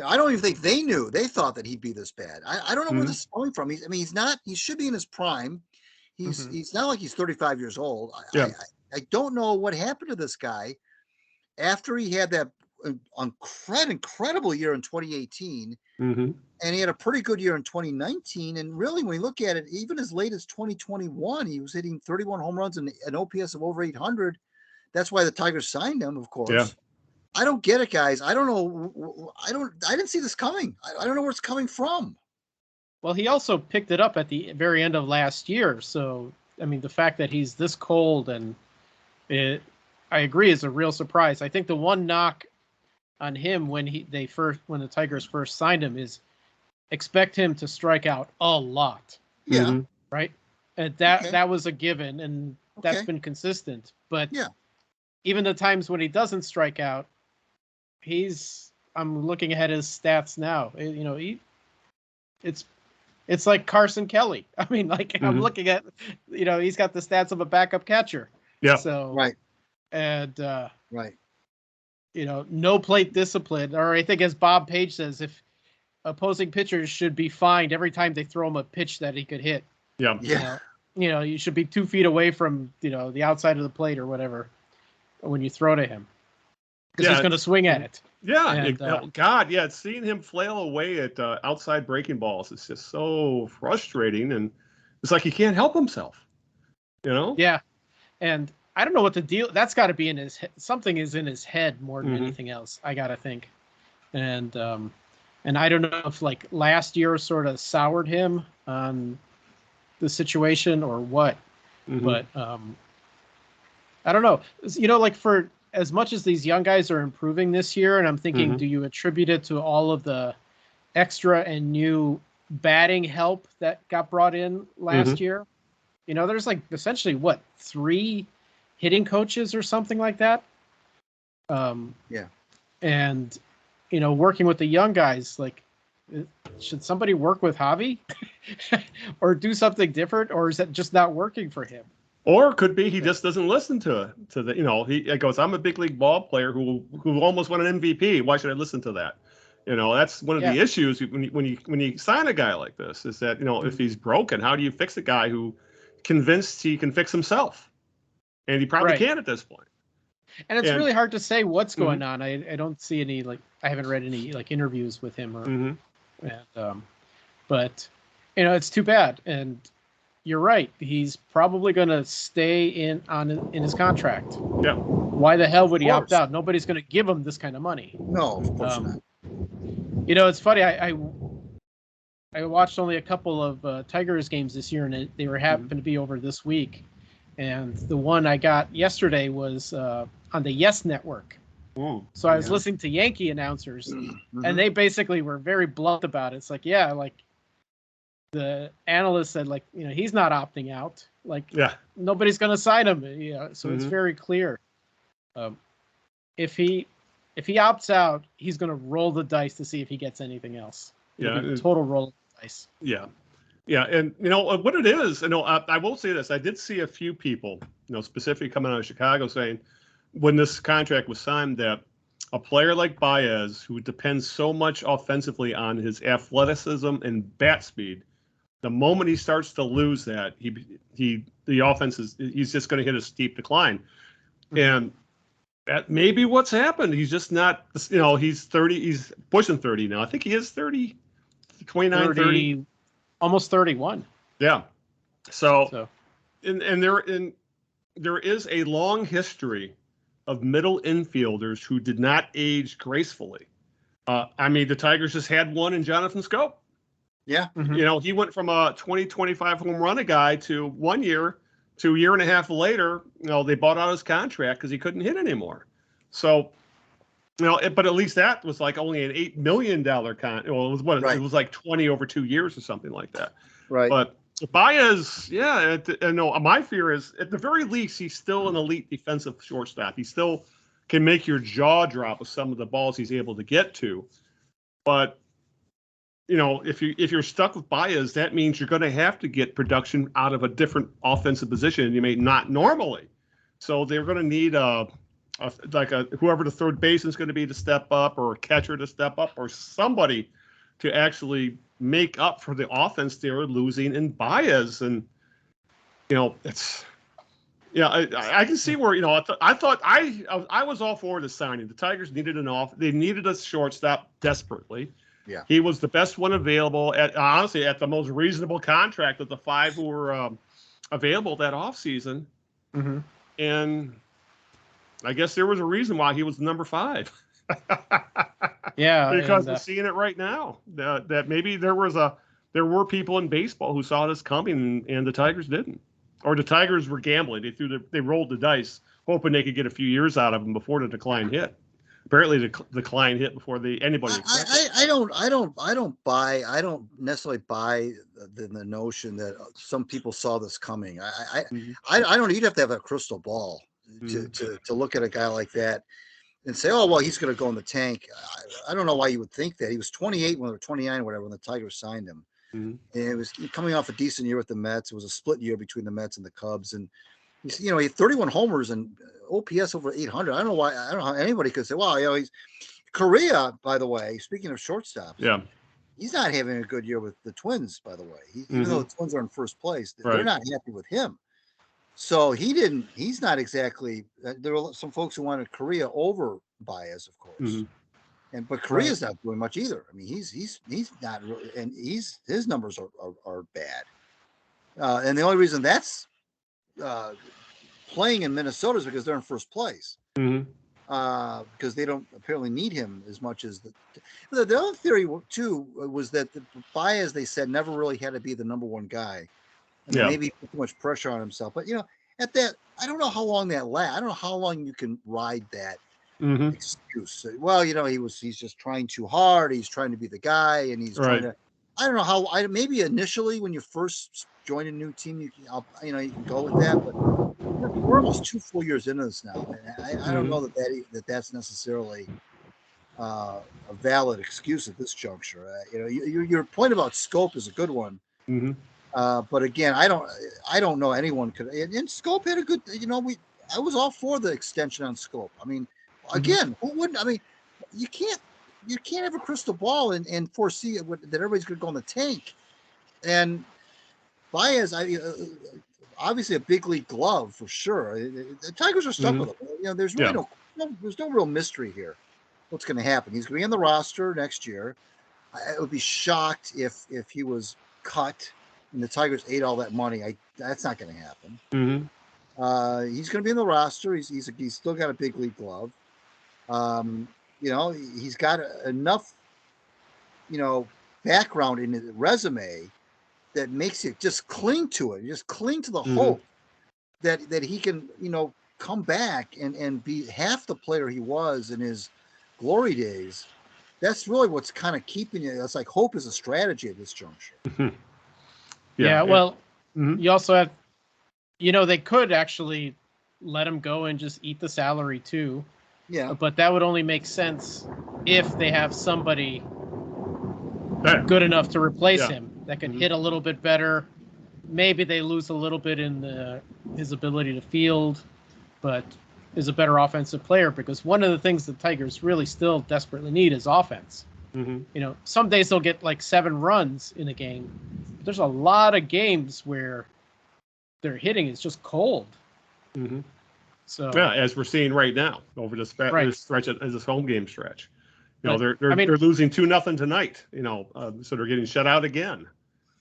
I don't even think they knew. They thought that he'd be this bad. I don't know where this is coming from. He's not. He should be in his prime. He's not like he's 35 years old. I don't know what happened to this guy after he had that incredible year in 2018, and he had a pretty good year in 2019. And really, when you look at it, even as late as 2021, he was hitting 31 home runs and an OPS of over 800. That's why the Tigers signed him, of course. Yeah. I don't get it, guys. I don't know. I didn't see this coming. I don't know where it's coming from. Well, he also picked it up at the very end of last year. So, I mean, the fact that he's this cold and I agree, is a real surprise. I think the one knock on him when the Tigers first signed him is expect him to strike out a lot. Yeah. Right. And that was a given, and that's been consistent. But even the times when he doesn't strike out, I'm looking at his stats now. It's like Carson Kelly. I mean, I'm looking at, he's got the stats of a backup catcher. Yeah. So right. And no plate discipline, or I think as Bob Page says, if opposing pitchers should be fined every time they throw him a pitch that he could hit. Yeah. Yeah. You should be 2 feet away from, the outside of the plate or whatever when you throw to him, because he's going to swing at it. Yeah. And, seeing him flail away at outside breaking balls is just so frustrating. And it's like he can't help himself, Yeah. And I don't know what the deal. That's got to be in his head. Something is in his head more than anything else, I got to think. And I don't know if last year sort of soured him on, the situation or what. Mhm. But I don't know. You know, like for as much as these young guys are improving this year, and I'm thinking, Mhm. do you attribute it to all of the extra and new batting help that got brought in last year? You know, there's like essentially what, 3 hitting coaches or something like that. Yeah. And you know, working with the young guys, like, should somebody work with Javi or do something different, or is that just not working for him? Or it could be he just doesn't listen to the, you know, he goes, I'm a big league ball player who almost won an MVP. Why should I listen to that? You know, that's one of the issues when you sign a guy like this, is that, you know, if he's broken, how do you fix a guy who convinced he can fix himself? And he probably can at this point. And it's really hard to say what's going on. I don't see any, like, I haven't read any like interviews with him or, but you know, it's too bad. And you're right. He's probably going to stay in his contract. Yeah. Why the hell would he opt out? Nobody's going to give him this kind of money. No, of course not. You know, it's funny. I watched only a couple of Tigers games this year, and they were happened to be over this week. And the one I got yesterday was on the Yes Network. So I was listening to Yankee announcers, and they basically were very blunt about it. It's like, like the analyst said, like, you know, he's not opting out. Like, nobody's going to sign him. You know, so it's very clear. If he opts out, he's going to roll the dice to see if he gets anything else. Total roll of the dice. Yeah. Yeah, and you know what it is. You know, I will say this: I did see a few people, you know, specifically coming out of Chicago, saying when this contract was signed that a player like Baez, who depends so much offensively on his athleticism and bat speed, the moment he starts to lose that, the offense he's just going to hit a steep decline, and that may be what's happened. He's just not, you know, he's 30, he's pushing 30 now. I think he is 30, 29, 30. Almost 31. Yeah. So. And there is a long history of middle infielders who did not age gracefully. I mean, the Tigers just had one in Jonathan Scope. Yeah. You know, he went from a 20-25 home run guy to 1 year to a year and a half later, you know, they bought out his contract because he couldn't hit anymore. So, you know, but at least that was like only an $8 million contract. Well, it was what? It was like 20 over 2 years or something like that. Right. But Baez, no, my fear is at the very least, he's still an elite defensive shortstop. He still can make your jaw drop with some of the balls he's able to get to. But, you know, if you're stuck with Baez, that means you're going to have to get production out of a different offensive position you may not normally. So they're going to need whoever the third baseman is going to be to step up, or a catcher to step up, or somebody to actually make up for the offense they're losing in Baez. And, you know, it's, I can see where, you know, I was all for the signing. The Tigers needed they needed a shortstop desperately. Yeah. He was the best one available honestly at the most reasonable contract of the 5 who were available that offseason. And I guess there was a reason why he was number 5. Because we're seeing it right now. That maybe there were people in baseball who saw this coming and the Tigers didn't, or the Tigers were gambling. They rolled the dice, hoping they could get a few years out of him before the decline hit. Apparently, the decline hit before anybody. I don't necessarily buy the notion that some people saw this coming. I don't. You'd have to have a crystal ball to look at a guy like that and say, oh, well, he's going to go in the tank. I don't know why you would think that. He was 28 or 29 or whatever when the Tigers signed him. And it was coming off a decent year with the Mets. It was a split year between the Mets and the Cubs. And, you know, he had 31 homers and OPS over 800. I don't know how anybody could say, well, you know, he's Correa, by the way, speaking of shortstops. Yeah. He's not having a good year with the Twins, by the way. Even though the Twins are in first place, they're not happy with him. So he's not exactly, there were some folks who wanted Correa over Baez, of course. But Correa's not doing much either. I mean, he's not really, and his numbers are bad. And the only reason that's playing in Minnesota is because they're in first place. Because they don't apparently need him as much as the other theory too was that the Baez, they said, never really had to be the number one guy. maybe he put too much pressure on himself. But at that, I don't know how long that lasts. I don't know how long you can ride that excuse. Well, he's just trying too hard. He's trying to be the guy, and he's trying to. I don't know how. Maybe initially when you first join a new team, you can go with that. But we're almost 2 full years into this now, and I don't know that's necessarily a valid excuse at this juncture. Your point about scope is a good one. But again, I don't know anyone could. And Scope had a good. I was all for the extension on Scope. I mean, again, who wouldn't? I mean, you can't have a crystal ball and foresee that everybody's going to go in the tank. And Baez, obviously a big league glove for sure. The Tigers are stuck with him. There's really there's no real mystery here. What's going to happen? He's going to be on the roster next year. I would be shocked if he was cut and the Tigers ate all that money. That's not going to happen. He's going to be in the roster. He's still got a big league glove. He's got enough, background in his resume that makes you just cling to it. Just cling to the hope that he can, come back and be half the player he was in his glory days. That's really what's kind of keeping you. It's like hope is a strategy at this juncture. Well, you also have, they could actually let him go and just eat the salary too. Yeah. But that would only make sense if they have somebody good enough to replace him that can hit a little bit better. Maybe they lose a little bit in his ability to field, but is a better offensive player, because one of the things the Tigers really still desperately need is offense. Some days they'll get like 7 runs in a game. But there's a lot of games where their hitting is just cold. So as we're seeing right now over this stretch as this home game stretch, they're losing 2-0 tonight. So they're getting shut out again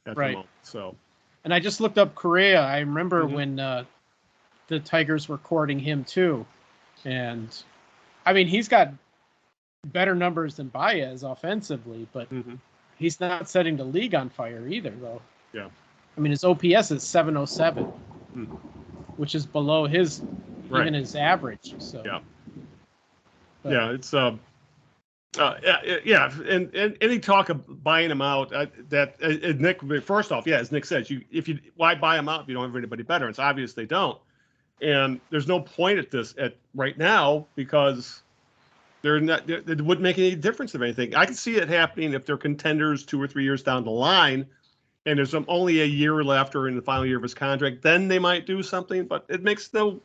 at the moment. So, and I just looked up Correa. I remember when the Tigers were courting him too, and I mean he's got better numbers than Baez offensively, but he's not setting the league on fire either, though. Yeah, I mean his OPS is 707, which is below his. Even his average. So it's and any talk of buying him out Nick, first off, as Nick says, why buy him out if you don't have anybody better? It's obvious they don't, and there's no point at right now because it wouldn't make any difference of anything. I can see it happening if they're contenders 2 or 3 years down the line, and there's only a year left or in the final year of his contract. Then they might do something, but it makes no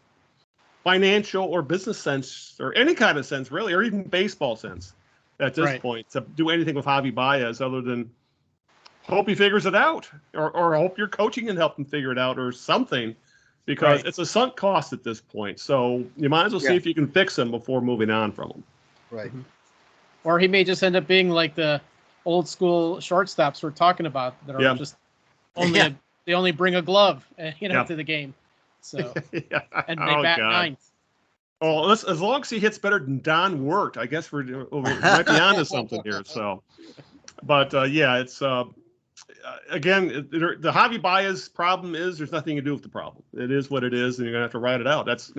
financial or business sense or any kind of sense really, or even baseball sense at this point to do anything with Javi Baez other than hope he figures it out or hope your coaching can help him figure it out or something, because it's a sunk cost at this point. So you might as well see if you can fix him before moving on from him. Right. Or he may just end up being like the old school shortstops we're talking about that are just only they only bring a glove to the game. So and they bat ninth. Oh, as long as he hits better than Don Wirt, I guess we might be onto something here. So, but it's again the Javi Baez problem is there's nothing to do with the problem. It is what it is, and you're gonna have to ride it out. That's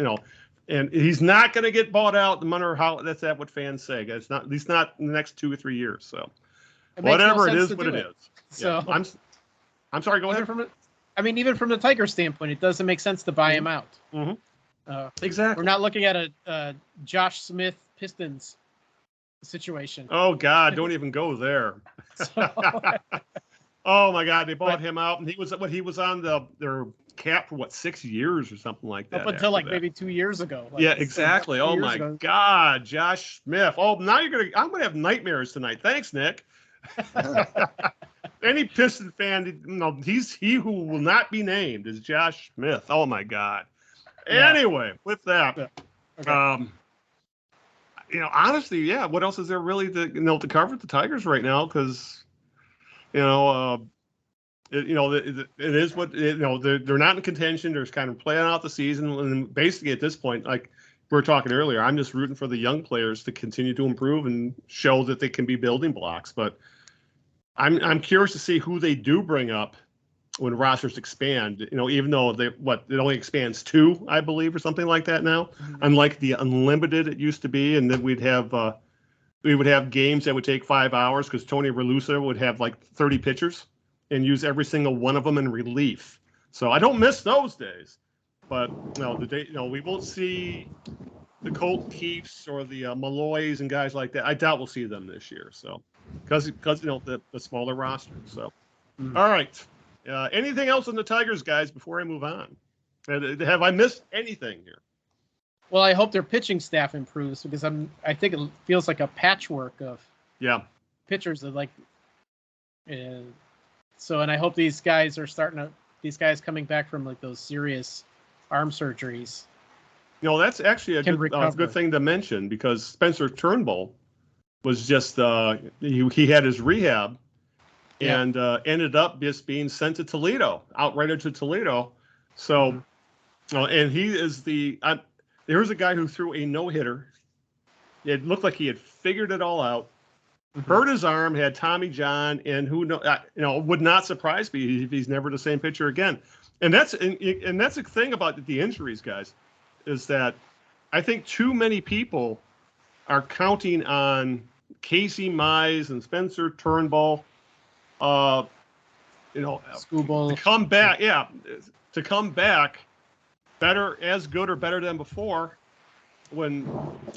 and he's not gonna get bought out no matter how. That's what fans say. It's not, at least not in the next 2 or 3 years. So, whatever it is, what it is. So I'm sorry. Go ahead. Even from the Tiger standpoint, it doesn't make sense to buy him out. Exactly. We're not looking at a Josh Smith Pistons situation. Oh God, don't even go there. Oh my God, they bought him out, and he was on their cap for 6 years or something like that. Up until maybe 2 years ago. Exactly. Oh my God, Josh Smith. Oh, now I'm gonna have nightmares tonight. Thanks, Nick. Any Piston fan, he who will not be named is Josh Smith. Oh my God. Yeah. Anyway, with that, honestly, what else is there really to cover at the Tigers right now? Because, it is what they're not in contention. They're just kind of playing out the season, and basically at this point, like we were talking earlier, I'm just rooting for the young players to continue to improve and show that they can be building blocks. But I'm curious to see who they do bring up when rosters expand, even though it only expands 2, I believe, or something like that now, unlike the unlimited it used to be. And then we would have games that would take 5 hours because Tony Relusa would have like 30 pitchers and use every single one of them in relief. So I don't miss those days. But we won't see the Colt Keefs or the Malloys and guys like that. I doubt we'll see them this year. So because the smaller roster. So all right. Anything else on the Tigers, guys, before I move on? Have I missed anything here? Well, I hope their pitching staff improves because I think it feels like a patchwork of pitchers that and I hope these guys coming back from like those serious arm surgeries. That's actually a good thing to mention because Spencer Turnbull was just he had his rehab and ended up just being sent to Toledo, outrighted to Toledo. So, and he is here's a guy who threw a no-hitter. It looked like he had figured it all out. Hurt his arm, had Tommy John, and would not surprise me if he's never the same pitcher again. And that's the thing about the injuries, guys, is that I think too many people are counting on Casey Mize and Spencer Turnbull, Scooble, to come back better, as good or better than before, when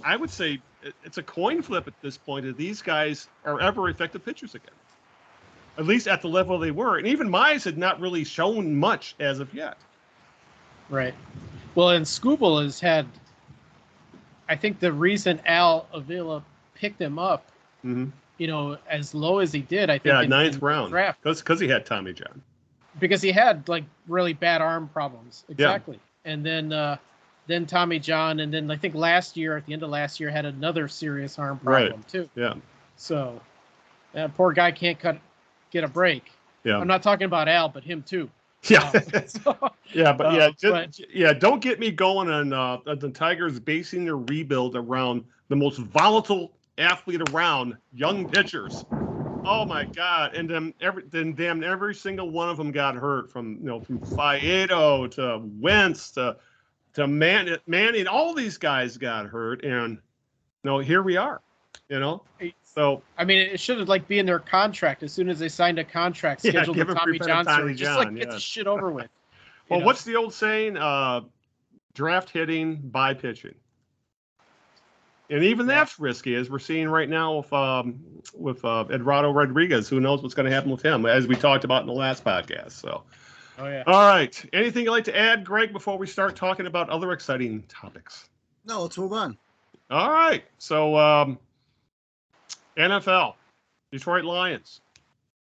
I would say it's a coin flip at this point if these guys are ever effective pitchers again, at least at the level they were. And even Mize had not really shown much as of yet. Right. Well, and Scooble has had, I think the reason Al Avila picked him up, as low as he did, I think in 9th round draft, because he had Tommy John, because he had like really bad arm problems. Exactly. Yeah. And then Tommy John, and then I think at the end of last year, had another serious arm problem too. Yeah. So, poor guy can't get a break. Yeah. I'm not talking about Al, but him too. Yeah. Don't get me going on the Tigers basing their rebuild around the most volatile athlete around, young pitchers. Oh my God! And then every single one of them got hurt, from Faedo to Wentz to Manning. All these guys got hurt, and here we are. So I mean, it should have be in their contract as soon as they signed a contract scheduled with Tommy John. Just get the shit over with. Well, what's the old saying? Draft hitting, buy pitching. And even that's risky, as we're seeing right now with Eduardo Rodriguez. Who knows what's going to happen with him, as we talked about in the last podcast. So, all right. Anything you'd like to add, Greg, before we start talking about other exciting topics? No, let's move on. All right. So, NFL, Detroit Lions.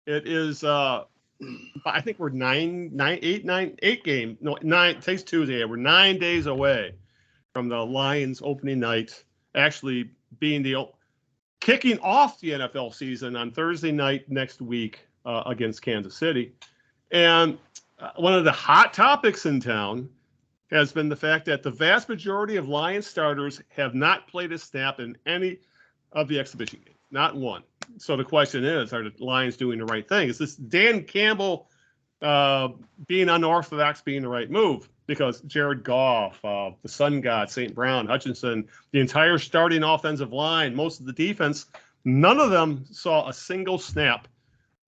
It is, I think we're 8 game. No, 9. Today's Tuesday. We're 9 days away from the Lions opening night. Actually being kicking off the NFL season on Thursday night next week against Kansas City. And one of the hot topics in town has been the fact that the vast majority of Lions starters have not played a snap in any of the exhibition games, not one. So the question is, are the Lions doing the right thing? Is this Dan Campbell being unorthodox being the right move? Because Jared Goff, the Sun God, St. Brown, Hutchinson, the entire starting offensive line, most of the defense, none of them saw a single snap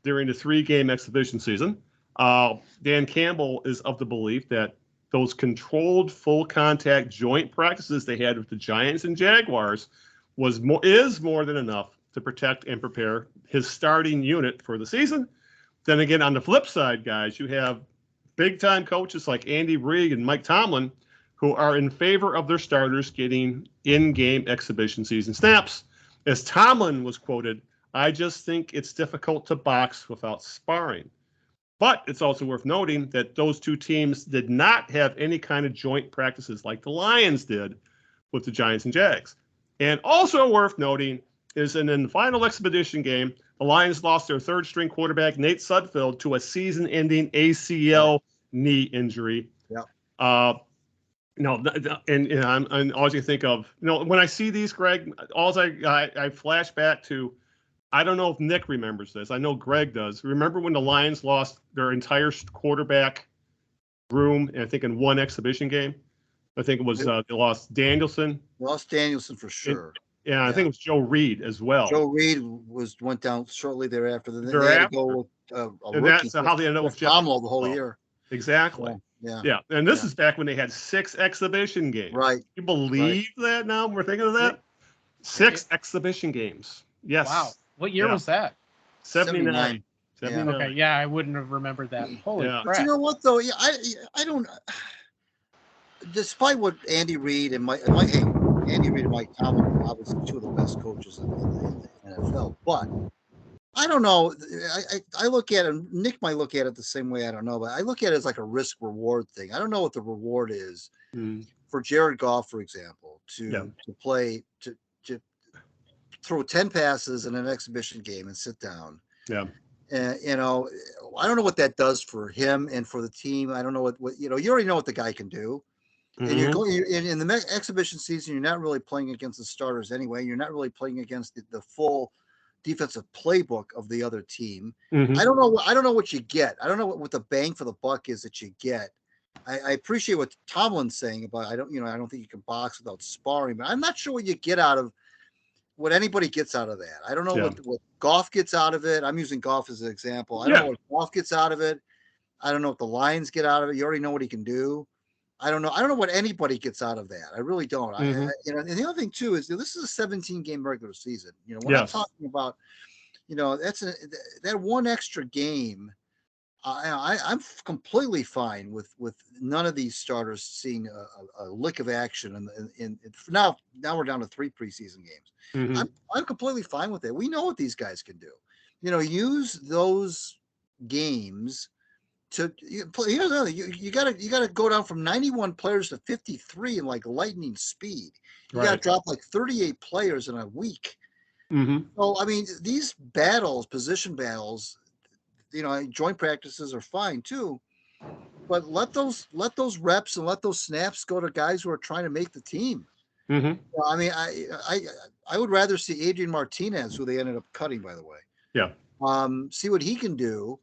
during the 3-game exhibition season. Dan Campbell is of the belief that those controlled full contact joint practices they had with the Giants and Jaguars is more than enough to protect and prepare his starting unit for the season. Then again, on the flip side, guys, you have big-time coaches like Andy Reid and Mike Tomlin who are in favor of their starters getting in-game exhibition season snaps. As Tomlin was quoted, "I just think it's difficult to box without sparring." But it's also worth noting that those two teams did not have any kind of joint practices like the Lions did with the Giants and Jags. And also worth noting is in the final expedition game, the Lions lost their third-string quarterback, Nate Sudfeld, to a season-ending ACL knee injury. Yeah. And all you think of, when I see these, Greg, I flash back to I don't know if Nick remembers this. I know Greg does. Remember when the Lions lost their entire quarterback room, I think in one exhibition game? I think it was they lost Danielson. Lost Danielson for sure. And I think it was Joe Reed as well. Joe Reed went down shortly thereafter. Then they had to go with a and rookie. That's how they ended up with Jeff Tomlin the whole year. Exactly. Yeah. And this is back when they had 6 exhibition games. Right. You believe that now? We're thinking of that? 6 exhibition games. Yes. Wow. What year was that? 79. Yeah. Okay. Yeah, I wouldn't have remembered that. Holy crap. But you know what though? Yeah, I don't. Despite what Andy Reid and Mike Tomlin are obviously 2 of the best coaches in the NFL, but I don't know. I look at it. Nick might look at it the same way. I don't know, but I look at it as like a risk reward thing. I don't know what the reward is for Jared Goff, for example, to play to throw 10 passes in an exhibition game and sit down. Yeah. And I don't know what that does for him and for the team. I don't know what you already know what the guy can do. And you're going in the exhibition season. You're not really playing against the starters anyway. You're not really playing against the full defensive playbook of the other team. I don't know what you get. I don't know what the bang for the buck is that you get. I appreciate what Tomlin's saying about I don't think you can box without sparring, but I'm not sure what you get out of what anybody gets out of that. I don't know what Goff gets out of it. I'm using Goff as an example. I don't know what Goff gets out of it. I don't know what the Lions get out of it. You already know what he can do. I don't know what anybody gets out of that. I really don't. And the other thing too is this is a 17-game regular season. When I'm talking about, that's that one extra game. I'm completely fine with none of these starters seeing a lick of action. And now we're down to 3 preseason games. I'm completely fine with it. We know what these guys can do. Use those games to here's another. You gotta go down from 91 players to 53 in like lightning speed. You gotta drop like 38 players in a week. So I mean, these position battles, joint practices are fine too, but let those reps and let those snaps go to guys who are trying to make the team. I mean, I would rather see Adrian Martinez, who they ended up cutting, by the way. Yeah. See what he can do.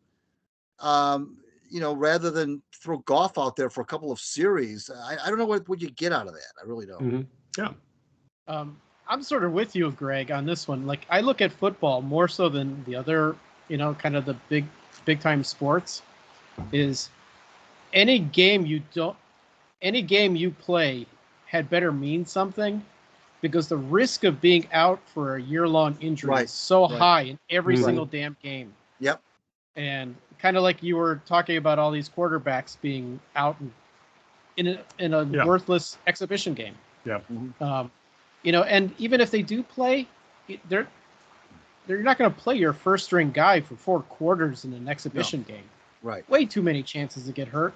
Rather than throw Goff out there for a couple of series. I don't know what you get out of that. I really don't. Yeah. I'm sort of with you, Greg, on this one. Like, I look at football more so than the other, kind of the big time sports. Is any game you play had better mean something, because the risk of being out for a year-long injury is so high in every single damn game. Yep. And kind of like you were talking about all these quarterbacks being out in a worthless exhibition game. Yeah. And even if they do play, they're not going to play your first string guy for 4 quarters in an exhibition game. Right. Way too many chances to get hurt,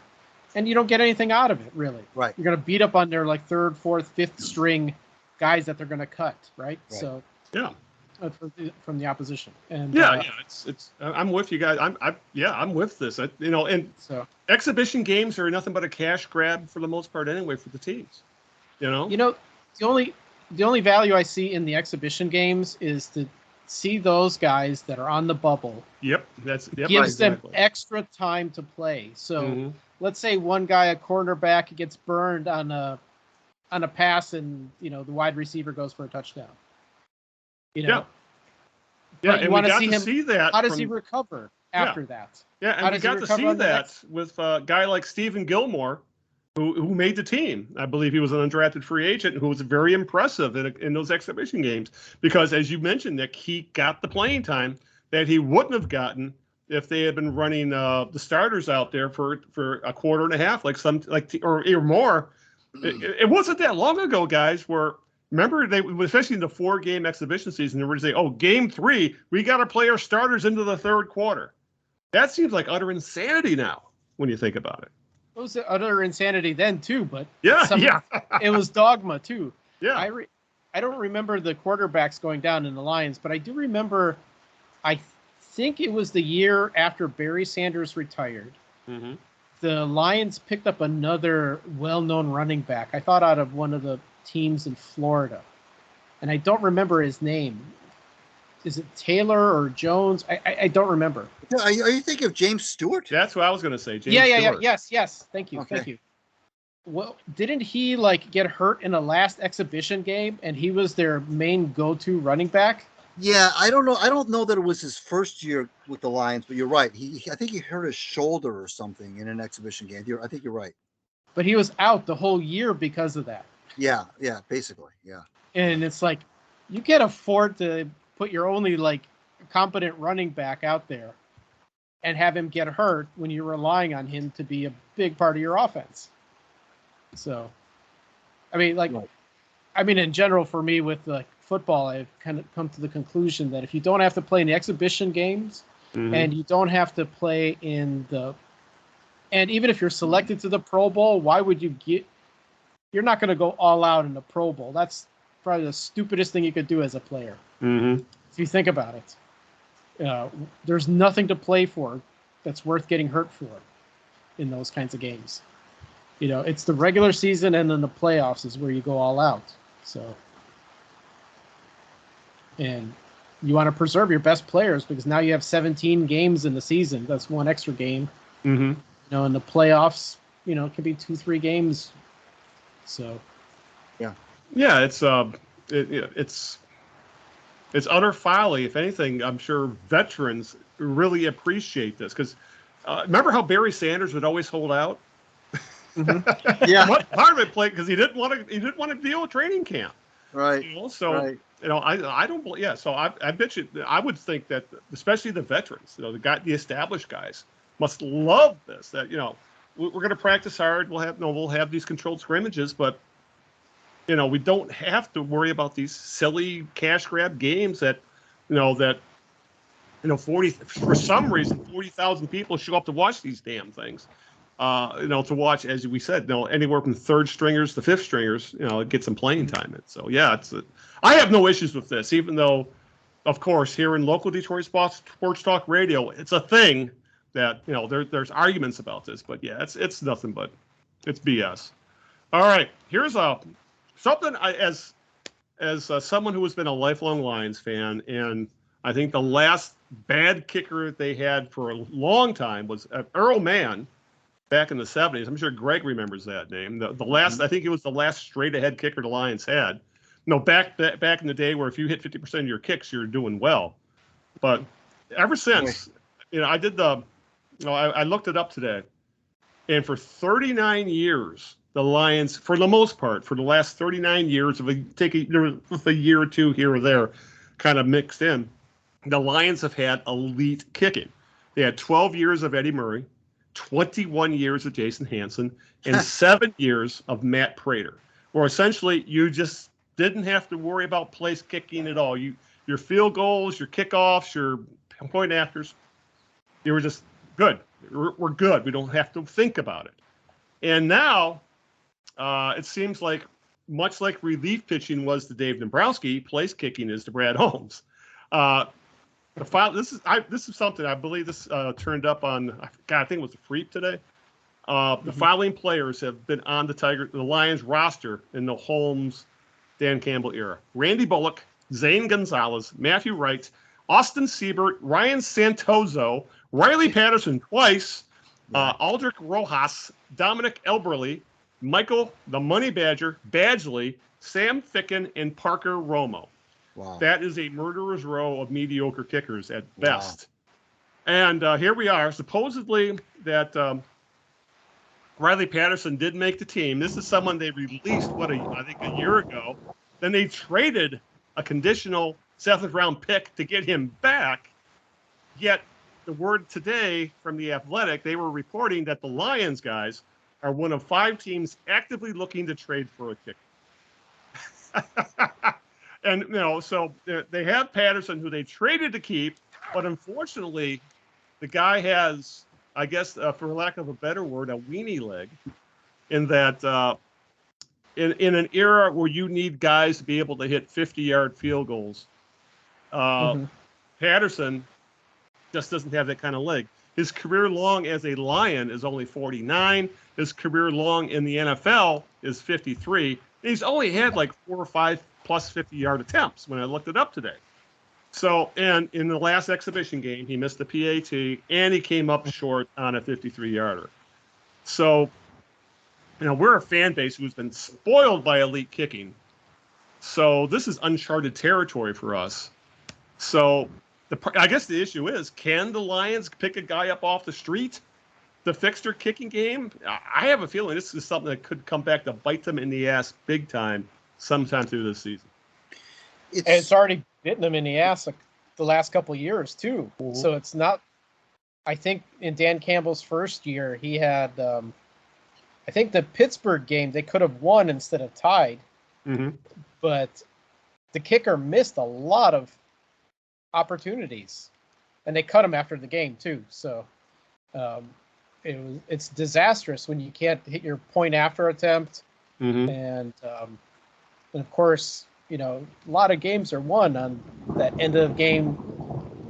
and you don't get anything out of it, really. Right. You're going to beat up on their like 3rd, 4th, 5th string guys that they're going to cut. Right. So from the opposition. And it's I'm with you guys. I'm with this. And so exhibition games are nothing but a cash grab for the most part anyway for the teams. The only value I see in the exhibition games is to see those guys that are on the bubble. Gives them extra time to play. So let's say one guy, a cornerback, gets burned on a pass, and the wide receiver goes for a touchdown. And you want we to got to see that. How does he recover after that? Yeah, and we got to see that with a guy like Stephen Gilmore, who made the team. I believe he was an undrafted free agent who was very impressive in those exhibition games, because, as you mentioned, Nick, he got the playing time that he wouldn't have gotten if they had been running the starters out there for a quarter and a half, or more. It wasn't that long ago, guys, where. Remember, especially in the 4-game exhibition season, they were to say, game 3, we got to play our starters into the 3rd quarter. That seems like utter insanity now when you think about it. It was utter insanity then, too, but it was dogma, too. Yeah. I don't remember the quarterbacks going down in the Lions, but I do remember, I think it was the year after Barry Sanders retired. The Lions picked up another well-known running back, I thought out of one of the teams in Florida, and I don't remember his name, is it Taylor or Jones? I don't remember. Are you thinking of James Stewart? That's what I was going to say. James Yeah. Stewart. Yes. Thank you. Well, didn't he get hurt in the last exhibition game, and he was their main go-to running back? Yeah, I don't know. I don't know that it was his first year with the Lions, but you're right. I think he hurt his shoulder or something in an exhibition game. I think you're right. But he was out the whole year because of that. Yeah, basically, yeah. And it's like, you can't afford to put your only competent running back out there and have him get hurt when you're relying on him to be a big part of your offense. So, I mean, in general, for me with football, I've kind of come to the conclusion that if you don't have to play in the exhibition games, and you don't have to play in and even if you're selected to the Pro Bowl, why would you're not going to go all out in the Pro Bowl. That's probably the stupidest thing you could do as a player. If you think about it, there's nothing to play for that's worth getting hurt for in those kinds of games. It's the regular season, and then the playoffs is where you go all out. So, and you want to preserve your best players because now you have 17 games in the season. That's one extra game. In the playoffs, it could be 2-3 games. So, yeah, it's utter folly. If anything, I'm sure veterans really appreciate this because remember how Barry Sanders would always hold out. Yeah, part of it played because he didn't want to deal with training camp, right? So I don't believe. Yeah, so I bet you I would think that especially the veterans, the established guys must love this. That we're going to practice hard. We'll have these controlled scrimmages, but we don't have to worry about these silly cash grab games that 40 for some reason 40,000 people show up to watch these damn things. To watch, as we said, anywhere from third stringers to fifth stringers, get some playing time in. So yeah, I have no issues with this, even though, of course, here in local Detroit sports talk radio, it's a thing that there's arguments about this. But yeah, it's nothing but it's BS. All right, here's something as someone who has been a lifelong Lions fan, and I think the last bad kicker they had for a long time was Earl Mann. Back in the 70s, I'm sure Greg remembers that name. The last, I think it was the last straight-ahead kicker the Lions had. Back in the day where if you hit 50% of your kicks, you're doing well. But ever since, I did I looked it up today, and for 39 years, the Lions, for the most part, for the last 39 years, with a year or two here or there, kind of mixed in, the Lions have had elite kicking. They had 12 years of Eddie Murray, 21 years of Jason Hansen, and 7 years of Matt Prater, where essentially you just didn't have to worry about place kicking at all. Your field goals, your kickoffs, your point afters, you were just good. We're good. We don't have to think about it. And now it seems like, much like relief pitching was to Dave Dombrowski, place kicking is to Brad Holmes. This is something I believe this turned up on. I think it was the Freep today. The following players have been on the Lions roster in the Holmes, Dan Campbell era: Randy Bullock, Zane Gonzalez, Matthew Wright, Austin Siebert, Ryan Santozo, Riley Patterson twice, Aldrich Rojas, Dominic Elberly, Michael the Money Badger Badgley, Sam Ficken, and Parker Romo. Wow. That is a murderer's row of mediocre kickers at best. And here we are. Supposedly that Riley Patterson did make the team. This is someone they released, I think a year ago. Then they traded a conditional 7th round pick to get him back. Yet the word today from The Athletic, they were reporting that the Lions guys are one of 5 teams actively looking to trade for a kicker. And, so they have Patterson, who they traded to keep, but unfortunately, the guy has, I guess, for lack of a better word, a weenie leg, in that in an era where you need guys to be able to hit 50-yard field goals, Patterson just doesn't have that kind of leg. His career long as a Lion is only 49. His career long in the NFL is 53. He's only had like 4 or 5 plus 50-yard attempts when I looked it up today. So, and in the last exhibition game, he missed the PAT and he came up short on a 53-yarder. So, we're a fan base who's been spoiled by elite kicking. So this is uncharted territory for us. So I guess the issue is, can the Lions pick a guy up off the street to fix their kicking game? I have a feeling this is something that could come back to bite them in the ass big time sometime through this season. It's already bitten them in the ass the last couple of years too. Mm-hmm. So it's not. I think in Dan Campbell's first year, he had. I think the Pittsburgh game they could have won instead of tied, but the kicker missed a lot of opportunities, and they cut him after the game too. So it's disastrous when you can't hit your point after attempt, and of course. A lot of games are won on that end of game,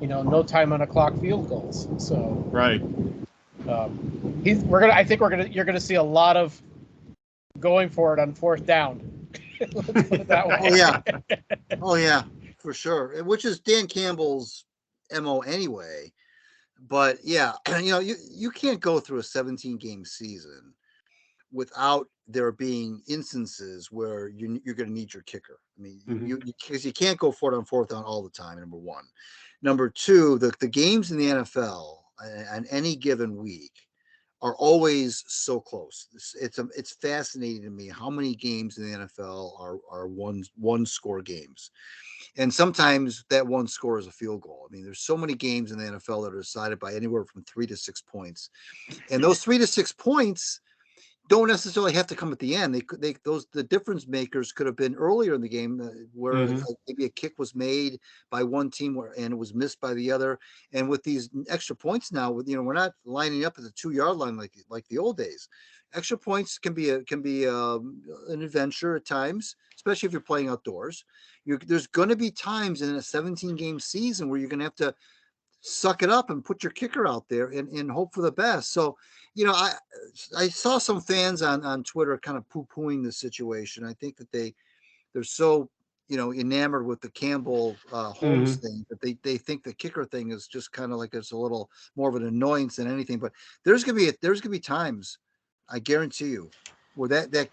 no time on a clock field goals. So right, you're gonna see a lot of going for it on fourth down. Let's put it that way. Oh yeah, for sure. Which is Dan Campbell's MO anyway. But yeah, you can't go through a 17-game season without there being instances where you're going to need your kicker. I mean, because you can't go for it on fourth down all the time, number one. Number two, the games in the NFL on any given week are always so close. It's fascinating to me how many games in the NFL are one score games. And sometimes that one score is a field goal. I mean, there's so many games in the NFL that are decided by anywhere from 3 to 6 points. And those 3 to 6 points don't necessarily have to come at the end. The difference makers could have been earlier in the game where maybe a kick was made by one team and it was missed by the other. And with these extra points now, we're not lining up at the 2-yard line like the old days. Extra points can be an adventure at times, especially if you're playing outdoors. There's going to be times in a 17-game season where you're going to have to suck it up and put your kicker out there and hope for the best. So, I saw some fans on Twitter kind of poo-pooing the situation. I think that they're so, enamored with the Campbell Holmes thing that they think the kicker thing is just kind of like it's a little more of an annoyance than anything. But there's gonna be times, I guarantee you, where the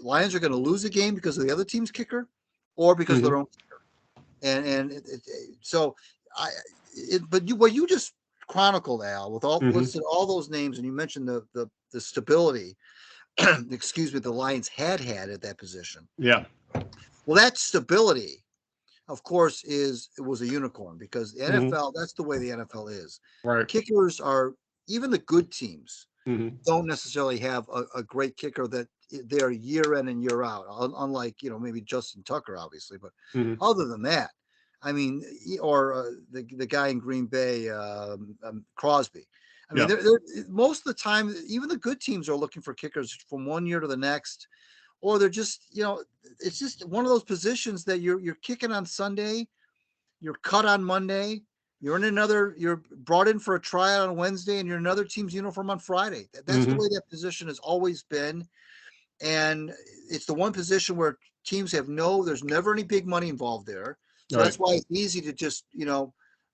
Lions are going to lose a game because of the other team's kicker or because of their own kicker. But what you just chronicled, Al, with listed all those names, and you mentioned the stability, excuse me, the Lions had at that position. Yeah. Well, that stability, of course, was a unicorn because the NFL, that's the way the NFL is. Right. Kickers are, even the good teams don't necessarily have a great kicker that they're year in and year out, unlike, maybe Justin Tucker, obviously. But other than that, I mean, or the guy in Green Bay, Crosby. I mean, they're most of the time, even the good teams are looking for kickers from one year to the next, or they're just, it's just one of those positions that you're kicking on Sunday, you're cut on Monday, you're brought in for a tryout on Wednesday, and you're in another team's uniform on Friday. That's the way that position has always been. And it's the one position where teams there's never any big money involved there. So that's why it's easy to just,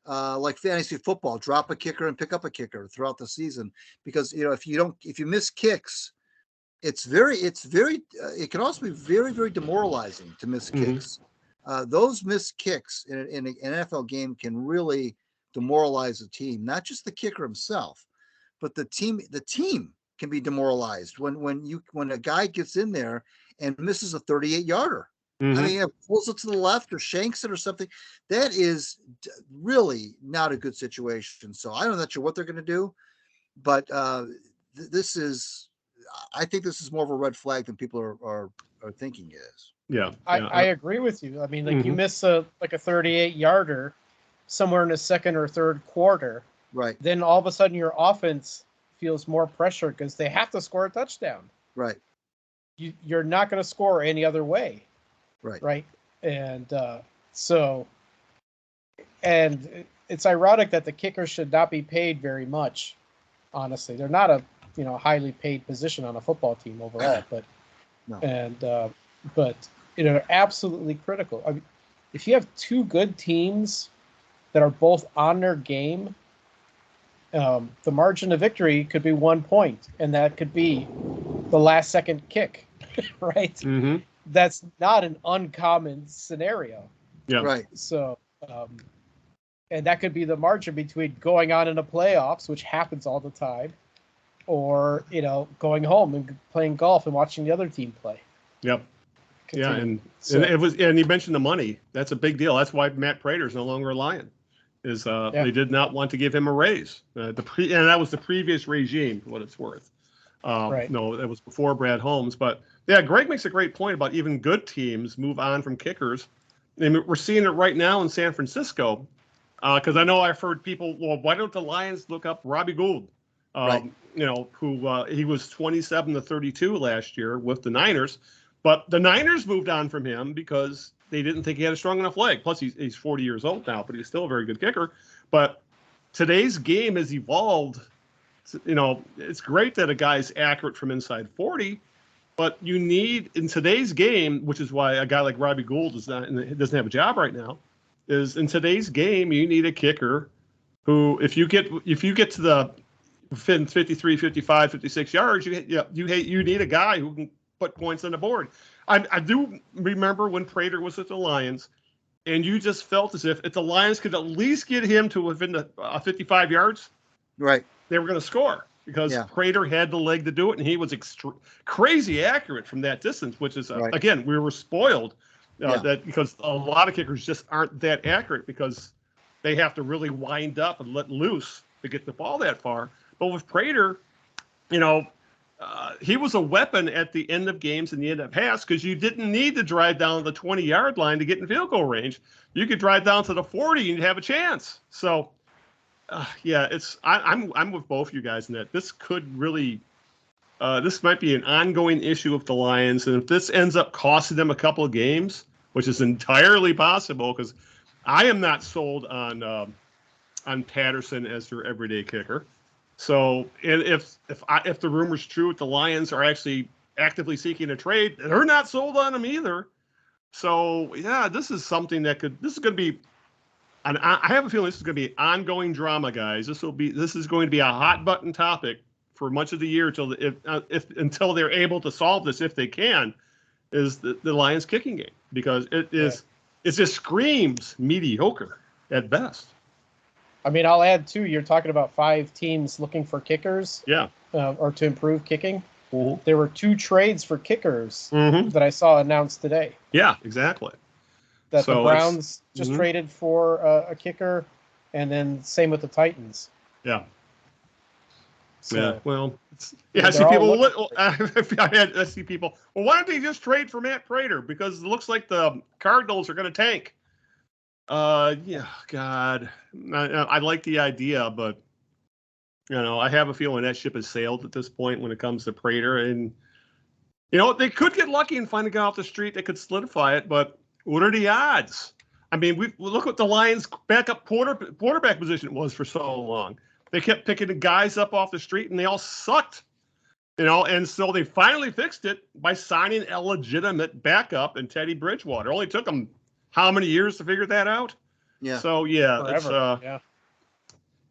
like fantasy football, drop a kicker and pick up a kicker throughout the season. Because, if you miss kicks, it can also be very, very demoralizing to miss kicks. Those missed kicks in an NFL game can really demoralize a team, not just the kicker himself, but the team can be demoralized when a guy gets in there and misses a 38-yarder. I mean, pulls it to the left or shanks it or something. That is really not a good situation. So I'm not sure what they're going to do, but I think this is more of a red flag than people are thinking it is. Yeah. I agree with you. I mean, like you miss a 38-yarder somewhere in the second or third quarter. Right. Then all of a sudden your offense feels more pressure because they have to score a touchdown. Right. You're not going to score any other way. Right. And and it's ironic that the kickers should not be paid very much. Honestly, they're not a highly paid position on a football team overall, but they're absolutely critical. I mean, if you have two good teams that are both on their game, the margin of victory could be 1 point, and that could be the last second kick, right? Mm-hmm. That's not an uncommon scenario. Yeah. Right. So, and that could be the margin between going on in the playoffs, which happens all the time, or, going home and playing golf and watching the other team play. Yep. Continue. Yeah, and you mentioned the money. That's a big deal. That's why Matt Prater's no longer a Lion. They did not want to give him a raise. And that was the previous regime, for what it's worth. Right. No, that was before Brad Holmes. But yeah, Greg makes a great point about even good teams move on from kickers. And we're seeing it right now in San Francisco. Because I know I've heard people, well, why don't the Lions look up Robbie Gould? Right. Who he was 27-32 last year with the Niners. But the Niners moved on from him because they didn't think he had a strong enough leg. Plus, he's 40 years old now, but he's still a very good kicker. But today's game has evolved. It's great that a guy's accurate from inside 40, but you need, in today's game, which is why a guy like Robbie Gould doesn't have a job right now, is in today's game, you need a kicker who, if you get to the 53, 55, 56 yards, you need a guy who can put points on the board. I do remember when Prater was at the Lions, and you just felt as if the Lions could at least get him to within the 55 yards, right, they were going to score because Prater had the leg to do it, and he was crazy accurate from that distance, which is, again, we were spoiled that because a lot of kickers just aren't that accurate because they have to really wind up and let loose to get the ball that far. But with Prater, he was a weapon at the end of games and the end of halves because you didn't need to drive down the 20-yard line to get in field goal range. You could drive down to the 40 and have a chance. So, I'm with both you guys in that this could really, this might be an ongoing issue with the Lions, and if this ends up costing them a couple of games, which is entirely possible, because I am not sold on Patterson as their everyday kicker. So, and if the rumor's true, if the Lions are actually actively seeking a trade, they're not sold on him either. So, yeah, this is something this is going to be, and I have a feeling this is going to be ongoing drama, guys. This is going to be a hot button topic for much of the year until they're able to solve this, if they can, is the Lions kicking game, because it just screams mediocre at best. I mean, I'll add too, you're talking about 5 teams looking for kickers. Yeah. Or to improve kicking. Mm-hmm. There were 2 trades for kickers that I saw announced today. Yeah, exactly. That the Browns just traded for a kicker, and then same with the Titans. Yeah. So, yeah. Well, I see people. I see people. Well, why don't they just trade for Matt Prater? Because it looks like the Cardinals are going to tank. God, I like the idea, but I have a feeling that ship has sailed at this point when it comes to Prater, and they could get lucky and find a guy off the street that could solidify it. But what are the odds? I mean, we look what the Lions' backup quarterback position was for so long. They kept picking the guys up off the street, and they all sucked. And so they finally fixed it by signing a legitimate backup in Teddy Bridgewater. It only took them how many years to figure that out? Yeah. So forever.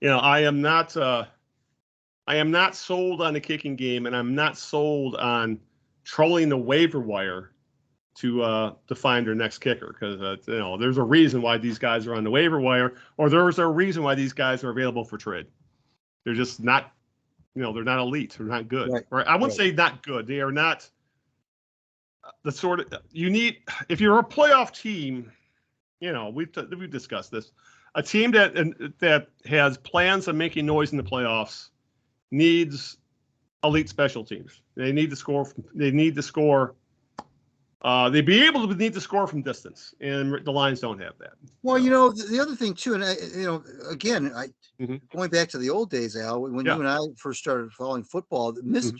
I am not sold on the kicking game, and I'm not sold on trolling the waiver wire to find their next kicker, because there's a reason why these guys are on the waiver wire, or there's a reason why these guys are available for trade. They're just not, they're not elite. They're not good. Right? I wouldn't say not good. They are not the sort of you need if you're a playoff team. We've discussed this. A team that has plans on making noise in the playoffs needs elite special teams. They need to score. They need to score. They'd be able to need to score from distance, and the Lions don't have that. Well, the other thing too, and again, going back to the old days, Al, when you and I first started following football,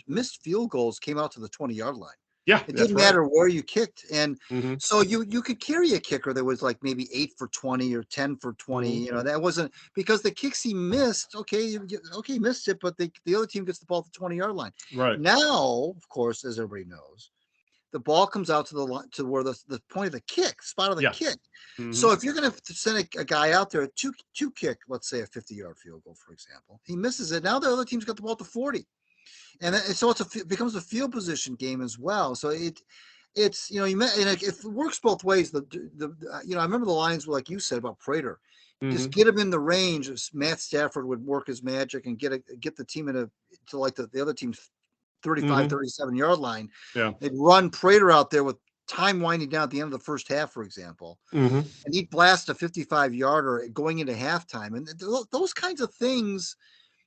missed field goals came out to the 20-yard line. Yeah, it didn't matter where you kicked, and so you could carry a kicker that was like maybe 8 for 20 or 10 for 20. That wasn't because the kicks he missed. Okay, he missed it, but the other team gets the ball at the 20-yard line. Right now, of course, as everybody knows, the ball comes out to where the point of the kick, spot of the kick. Mm-hmm. So if you're going to send a guy out there to kick, let's say a 50-yard field goal, for example, he misses it. Now the other team's got the ball at the 40, and so it becomes a field position game as well. So it's and it works both ways. I remember the lines were like you said about Prater. Just get him in the range. Matt Stafford would work his magic and get the team to like the other team's 35, 37-yard line. Yeah. They'd run Prater out there with time winding down at the end of the first half, for example. And he'd blast a 55-yarder going into halftime. And those kinds of things,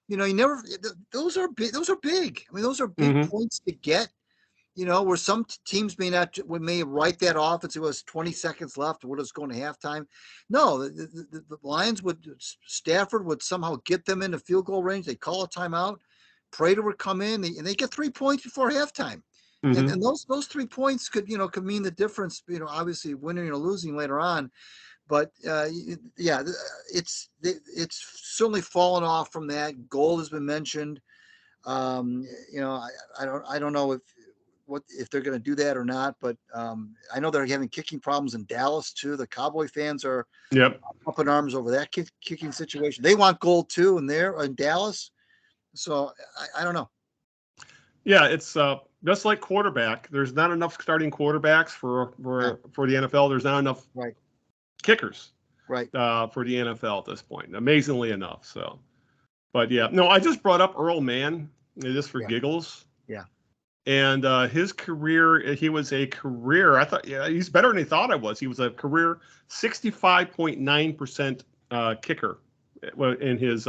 those are big. I mean, those are big points to get. Where some teams may write that off and say, well, it's 20 seconds left, we're just going to halftime. No, the Lions Stafford would somehow get them into field goal range. They call a timeout. Prater would come in and they get 3 points before halftime. And those 3 points could mean the difference, obviously winning or losing later on. But it's certainly fallen off from that. Goal has been mentioned. I don't know if they're going to do that or not, but I know they're having kicking problems in Dallas too. The Cowboy fans are up in arms over that kicking situation. They want goal too, and they're in Dallas. So I don't know. Yeah, it's just like quarterback. There's not enough starting quarterbacks for the NFL. There's not enough kickers for the NFL at this point. Amazingly enough. So, but yeah, no, I just brought up Earl Mann just for giggles. Yeah. And his career, he was a career. I thought, he's better than he thought I was. He was a career 65.9% kicker in his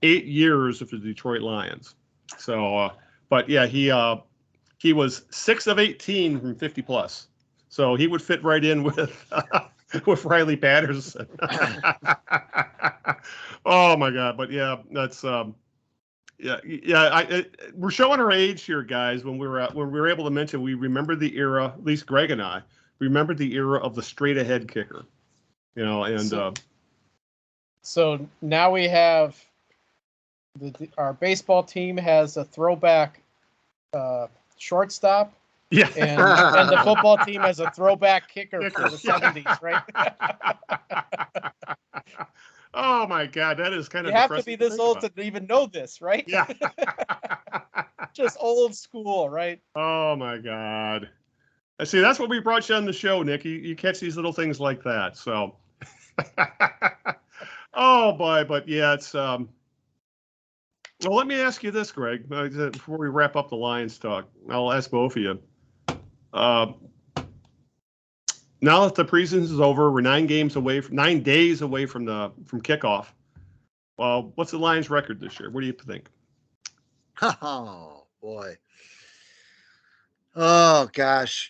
8 years of the Detroit Lions. So, but yeah, he was 6 of 18 from 50 plus. So he would fit right in with with Riley Patterson. Oh my God! But yeah, that's. We're showing our age here, guys. When we were able to mention, we remember the era. At least Greg and I remember the era of the straight ahead kicker. So now we have our baseball team has a throwback shortstop. Yeah, and the football team has a throwback kicker for the 70s, right? Oh my God, that is kind of. You have to be this old to even know this, right? Yeah. Just old school, right? Oh my God. See, that's what we brought you on the show, Nick. You catch these little things like that. So. Oh boy, but yeah, it's. Well, let me ask you this, Greg, before we wrap up the Lions talk. I'll ask both of you. Now that the preseason is over, we're 9 days away from kickoff. Well, what's the Lions' record this year? What do you think? Oh boy. Oh gosh.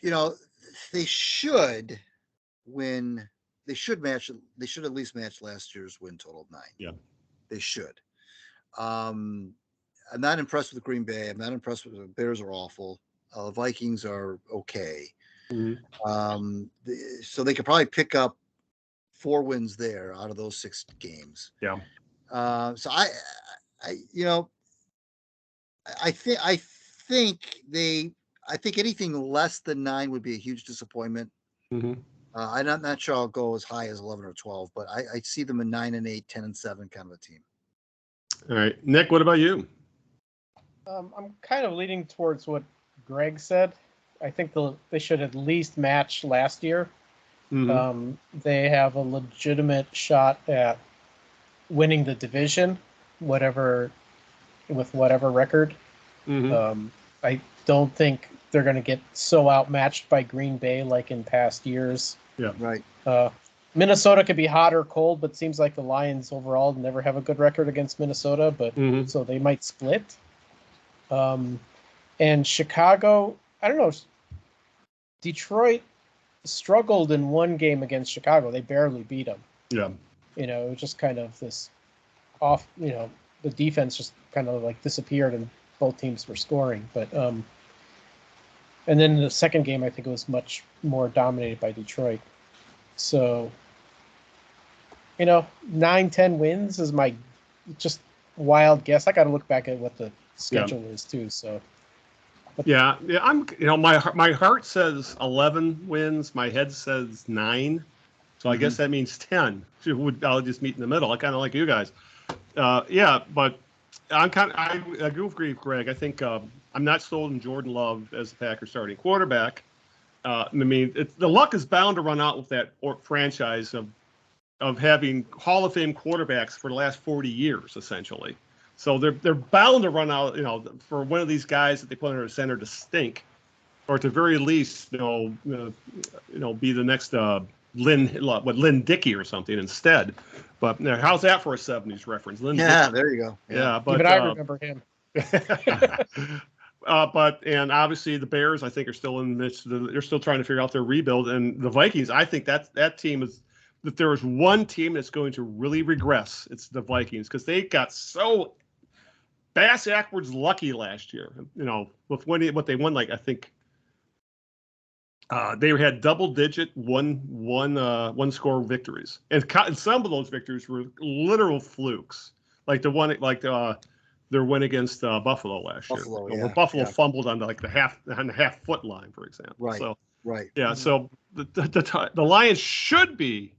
They should win. They should at least match last year's win total of 9. Yeah. They should. I'm not impressed with Green Bay. I'm not impressed with the Bears are awful. The Vikings are okay. So they could probably pick up 4 wins there out of those 6 games. Yeah. So I think anything less than 9 would be a huge disappointment. I'm not sure I'll go as high as 11 or 12, but I see them in 9 and 8, 10 and 7 kind of a team. All right, Nick, what about you? I'm kind of leaning towards what Greg said. I think they should at least match last year. They have a legitimate shot at winning the division, with whatever record. I don't think they're going to get so outmatched by Green Bay like in past years. Yeah, right. Minnesota could be hot or cold, but seems like the Lions overall never have a good record against Minnesota. But so they might split. And Chicago, I don't know. Detroit struggled in one game against Chicago. They barely beat them. Yeah. It was just kind of this off, the defense just kind of like disappeared and both teams were scoring. But, and then in the second game, I think it was much more dominated by Detroit. So, 9-10 wins is my just wild guess. I got to look back at what the schedule is too. So, Yeah. I'm. My heart says 11 wins. My head says 9. So I guess that means 10. I'll just meet in the middle. I kind of like you guys. Yeah, but I agree with Greg. I think I'm not sold on Jordan Love as the Packers starting quarterback. I mean, the luck is bound to run out with that franchise of having Hall of Fame quarterbacks for the last 40 years, essentially. So they're bound to run out, for one of these guys that they put under center to stink, or at the very least, be the next Lynn Dickey or something instead. But how's that for a 70s reference? Lynn Dickey. There you go. Yeah, but even I remember him. And obviously the Bears, I think, are still in this. They're still trying to figure out their rebuild, and the Vikings. I think that team is. If there is one team that's going to really regress, it's the Vikings, because they got so backwards lucky last year. With what they won, like I think they had double-digit one score victories, and some of those victories were literal flukes, like the one their win against Buffalo last year, where Buffalo fumbled on the half foot line, for example. Right. So right. Yeah. So the Lions should be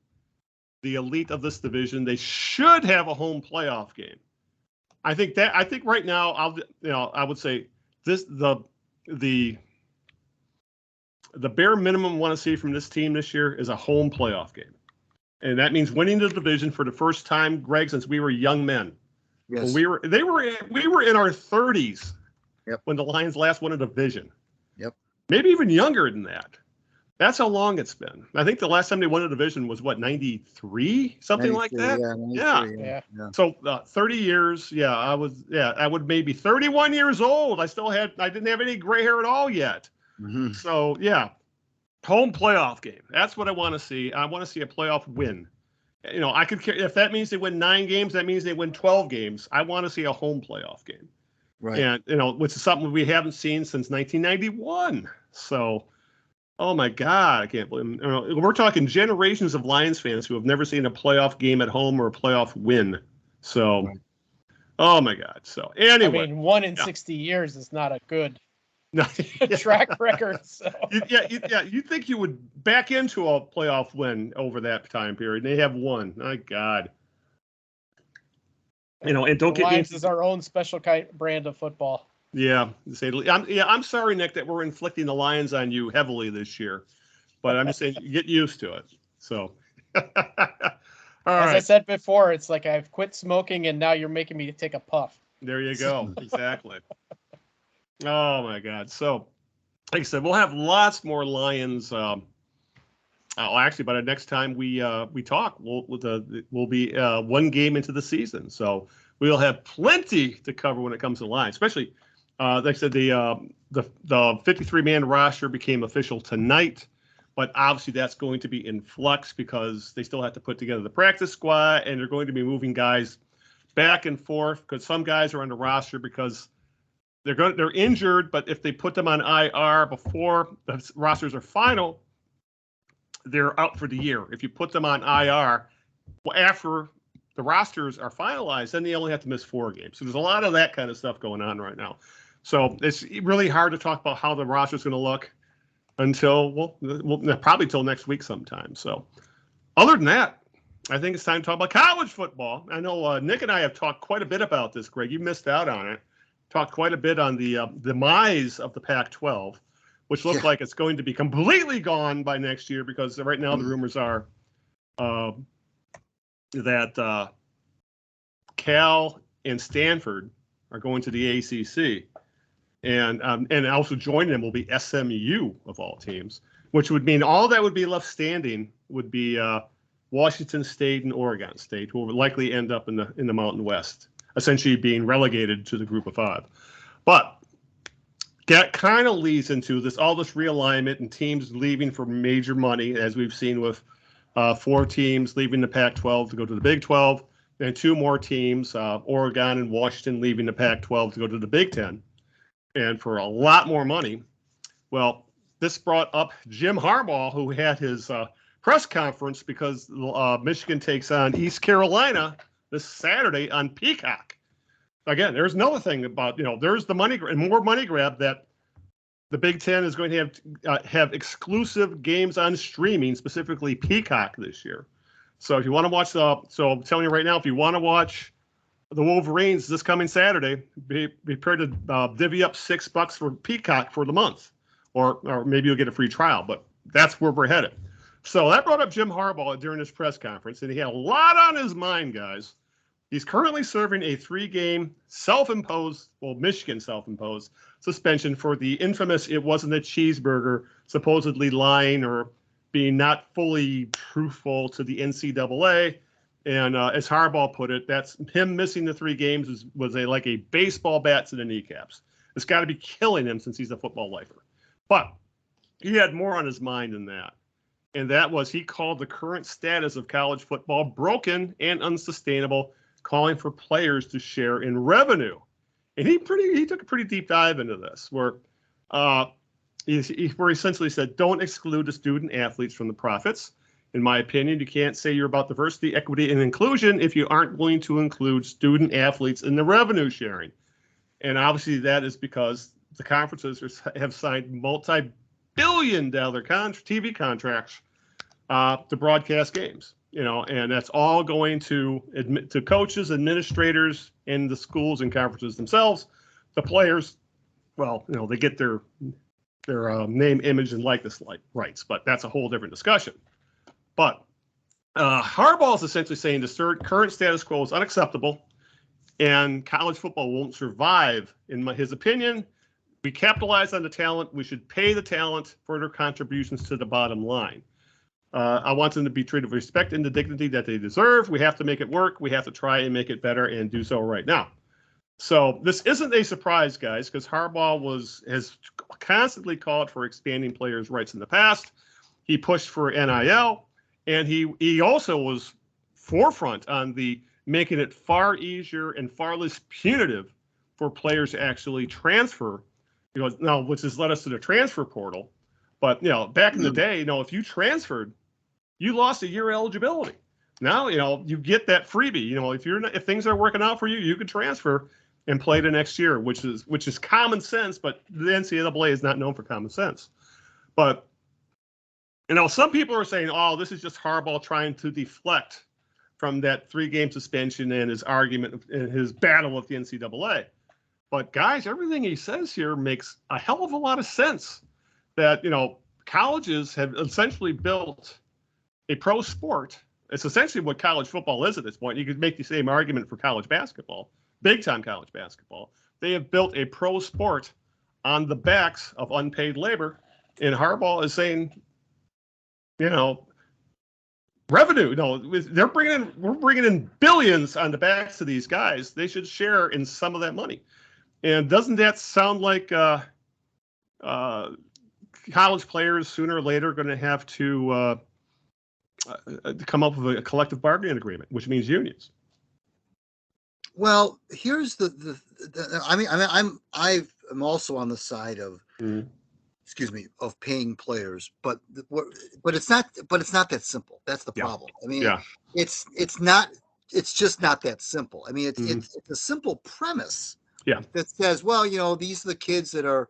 the elite of this division. They should have a home playoff game. I think right now I would say the bare minimum I want to see from this team this year is a home playoff game, and that means winning the division for the first time, Greg, since we were young men. Yes. We were in our 30s. Yep. When the Lions last won a division. Yep. Maybe even younger than that. That's how long it's been. I think the last time they won a division was 93, something like that. Yeah. So 30 years. Yeah, I would maybe 31 years old. I didn't have any gray hair at all yet. Mm-hmm. So yeah, home playoff game. That's what I want to see. I want to see a playoff win. I could care if that means they win 9 games. That means they win 12 games. I want to see a home playoff game. Right. And which is something we haven't seen since 1991. So. Oh my God, I can't believe it. We're talking generations of Lions fans who have never seen a playoff game at home or a playoff win. So, right. Oh my God. So anyway. I mean, 1 in 60 years is not a good No, track record. So. You think you would back into a playoff win over that time period? They have one. My God. And don't get Lions is our own special brand of football. Yeah, I'm sorry, Nick, that we're inflicting the Lions on you heavily this year, but I'm just saying get used to it. So, all right. As I said before, it's like I've quit smoking and now you're making me take a puff. There you go. Exactly. Oh my God. So, like I said, we'll have lots more Lions. Actually, by the next time we talk, we'll be 1 game into the season, so we'll have plenty to cover when it comes to the Lions, especially. Like I said, the 53-man roster became official tonight, but obviously that's going to be in flux because they still have to put together the practice squad, and they're going to be moving guys back and forth because some guys are on the roster because they're injured, but if they put them on IR before the rosters are final, they're out for the year. If you put them on IR after the rosters are finalized, then they only have to miss 4 games. So there's a lot of that kind of stuff going on right now. So it's really hard to talk about how the roster is going to look until probably till next week sometime. So other than that, I think it's time to talk about college football. I know Nick and I have talked quite a bit about this, Greg. You missed out on it. Talked quite a bit on the demise of the Pac-12, which looks like it's going to be completely gone by next year because right now the rumors are that Cal and Stanford are going to the ACC. And also joining them will be SMU of all teams, which would mean all that would be left standing would be Washington State and Oregon State, who will likely end up in the Mountain West, essentially being relegated to the Group of 5. But that kind of leads into all this realignment and teams leaving for major money, as we've seen with 4 teams leaving the Pac-12 to go to the Big 12, and 2 more teams, Oregon and Washington, leaving the Pac-12 to go to the Big 10. And for a lot more money. Well, this brought up Jim Harbaugh, who had his press conference because Michigan takes on East Carolina this Saturday on Peacock. Again, there's another thing about, there's the money and more money grab that the Big Ten is going to have exclusive games on streaming, specifically Peacock this year. So if you want to watch so I'm telling you right now, if you want to watch the Wolverines this coming Saturday, be prepared to divvy up $6 for Peacock for the month, or maybe you'll get a free trial. But that's where we're headed. So that brought up Jim Harbaugh during his press conference, and he had a lot on his mind, guys. He's currently serving a 3-game Michigan self-imposed suspension for the infamous "it wasn't a cheeseburger," supposedly lying or being not fully truthful to the NCAA. And as Harbaugh put it, that's him missing the 3 games was like a baseball bat to the kneecaps. It's got to be killing him since he's a football lifer. But he had more on his mind than that. And that was he called the current status of college football broken and unsustainable, calling for players to share in revenue. And he took a pretty deep dive into this, where he essentially said, don't exclude the student athletes from the profits. In my opinion, you can't say you're about diversity, equity, and inclusion if you aren't willing to include student athletes in the revenue sharing. And obviously that is because the conferences have signed multi-billion-dollar TV contracts to broadcast games, and that's all going to coaches, administrators, and the schools and conferences themselves. The players, well, they get their name, image, and likeness rights, but that's a whole different discussion. But Harbaugh is essentially saying the current status quo is unacceptable, and college football won't survive. In his opinion, we capitalize on the talent. We should pay the talent for their contributions to the bottom line. I want them to be treated with respect and the dignity that they deserve. We have to make it work. We have to try and make it better and do so right now. So this isn't a surprise, guys, because Harbaugh has constantly called for expanding players' rights in the past. He pushed for NIL, and he also was forefront on the making it far easier and far less punitive for players to actually transfer, now, which has led us to the transfer portal. But, back in the day, if you transferred, you lost a year eligibility. Now, you get that freebie. If things are working out for you, you can transfer and play the next year, which is common sense, but the NCAA is not known for common sense. But, some people are saying, oh, this is just Harbaugh trying to deflect from that 3-game suspension and his argument and his battle with the NCAA. But guys, everything he says here makes a hell of a lot of sense. That, colleges have essentially built a pro sport. It's essentially what college football is at this point. You could make the same argument for college basketball, big time college basketball. They have built a pro sport on the backs of unpaid labor. And Harbaugh is saying, revenue. We're bringing in billions on the backs of these guys. They should share in some of that money. And doesn't that sound like college players sooner or later are going to have to come up with a collective bargaining agreement, which means unions? Well, here's I'm also on the side of, of paying players, but it's not that simple. That's the problem. I mean, it's just not that simple. I mean, it's a simple premise that says, well, these are the kids that are,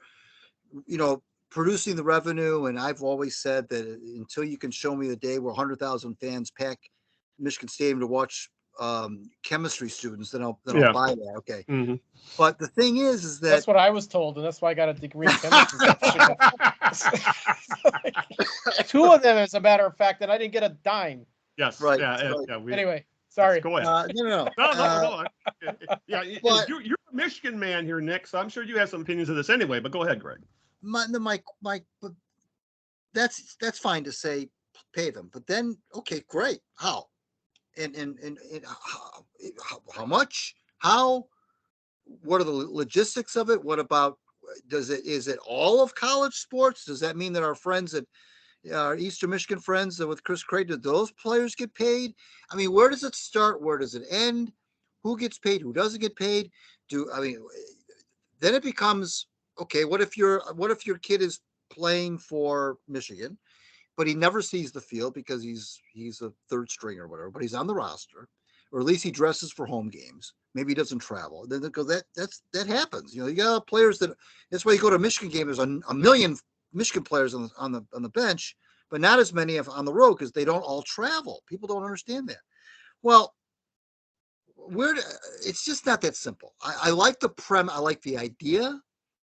producing the revenue. And I've always said that until you can show me the day where 100,000 fans pack Michigan Stadium to watch chemistry students, then I'll buy that. Okay. Mm-hmm. But the thing is that's what I was told, and that's why I got a degree in chemistry. 2 of them, as a matter of fact, and I didn't get a dime. Yes. Right. Anyway, sorry. Go ahead. No. Yeah. You're a Michigan man here, Nick, so I'm sure you have some opinions of this anyway, but go ahead, Greg. But that's fine to say pay them, but then okay, great. How? And how much? How? What are the logistics of it? What about is it all of college sports? Does that mean that our friends at our Eastern Michigan friends with Chris Creighton, do those players get paid? I mean, where does it start? Where does it end? Who gets paid? Who doesn't get paid? Then it becomes okay. What if your kid is playing for Michigan, but he never sees the field because he's a third string or whatever, but he's on the roster, or at least he dresses for home games. Maybe he doesn't travel. Then because that happens. You got players that's why you go to a Michigan game. There's a million Michigan players on the bench, but not as many on the road because they don't all travel. People don't understand that. Well, it's just not that simple. I like the I like the idea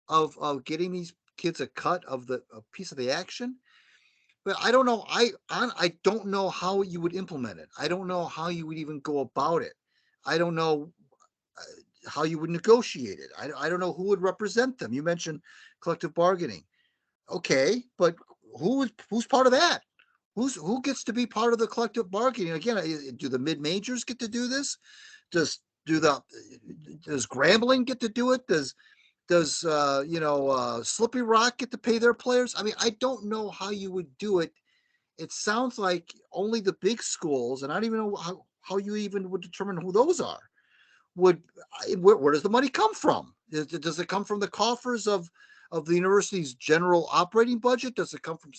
of getting these kids a cut of a piece of the action, but I don't know. I don't know how you would implement it. I don't know how you would even go about it. I don't know how you would negotiate it. I don't know who would represent them. You mentioned collective bargaining. Okay, but who's part of that? Who gets to be part of the collective bargaining? Again, do the mid-majors get to do this? Does Grambling get to do it? Does Slippery Rock get to pay their players? I mean, I don't know how you would do it. It sounds like only the big schools, and I don't even know how you even would determine who those are. Where does the money come from? Does it come from the coffers of the university's general operating budget? Does it come from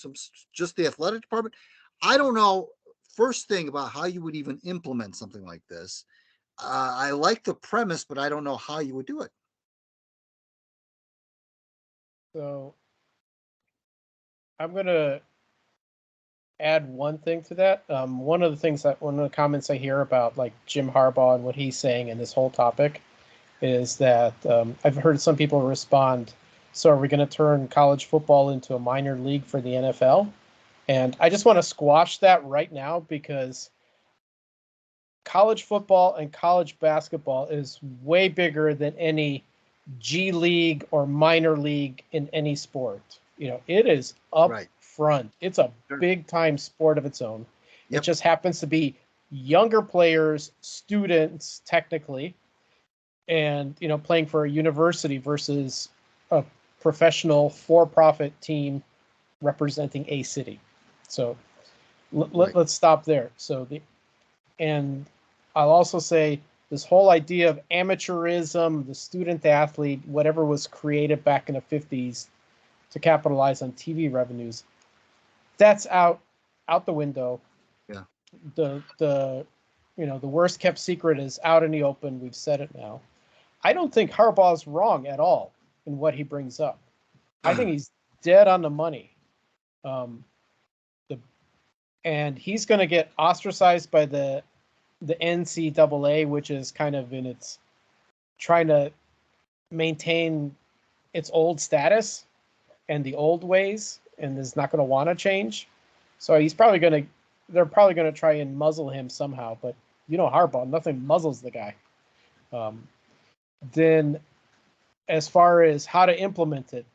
just the athletic department? I don't know. First thing about how you would even implement something like this. I like the premise, but I don't know how you would do it. So I'm going to add one thing to that. One of the comments I hear about like Jim Harbaugh and what he's saying in this whole topic is that I've heard some people respond, so are we going to turn college football into a minor league for the NFL? And I just want to squash that right now because college football and college basketball is way bigger than any G League or minor league in any sport. It is up front. It's a big time sport of its own. Yep. It just happens to be younger players, students technically, and playing for a university versus a professional for-profit team representing a city. So let's stop there. And I'll also say this whole idea of amateurism, the student athlete, whatever was created back in the 50s to capitalize on TV revenues, that's out the window. Yeah. The worst kept secret is out in the open. We've said it now. I don't think Harbaugh's wrong at all in what he brings up. I think he's dead on the money. And he's going to get ostracized by the NCAA, which is kind of in its trying to maintain its old status and the old ways, and is not going to want to change. So they're probably going to try and muzzle him somehow. But Harbaugh, nothing muzzles the guy. Then as far as how to implement it,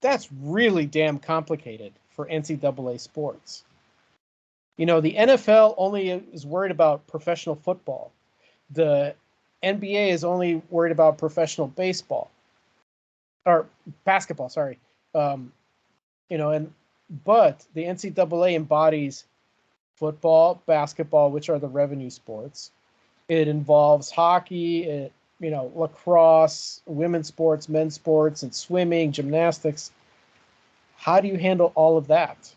that's really damn complicated for NCAA sports. The NFL only is worried about professional football. The NBA is only worried about professional baseball or basketball. Sorry, but the NCAA embodies football, basketball, which are the revenue sports. It involves hockey, lacrosse, women's sports, men's sports, and swimming, gymnastics. How do you handle all of that?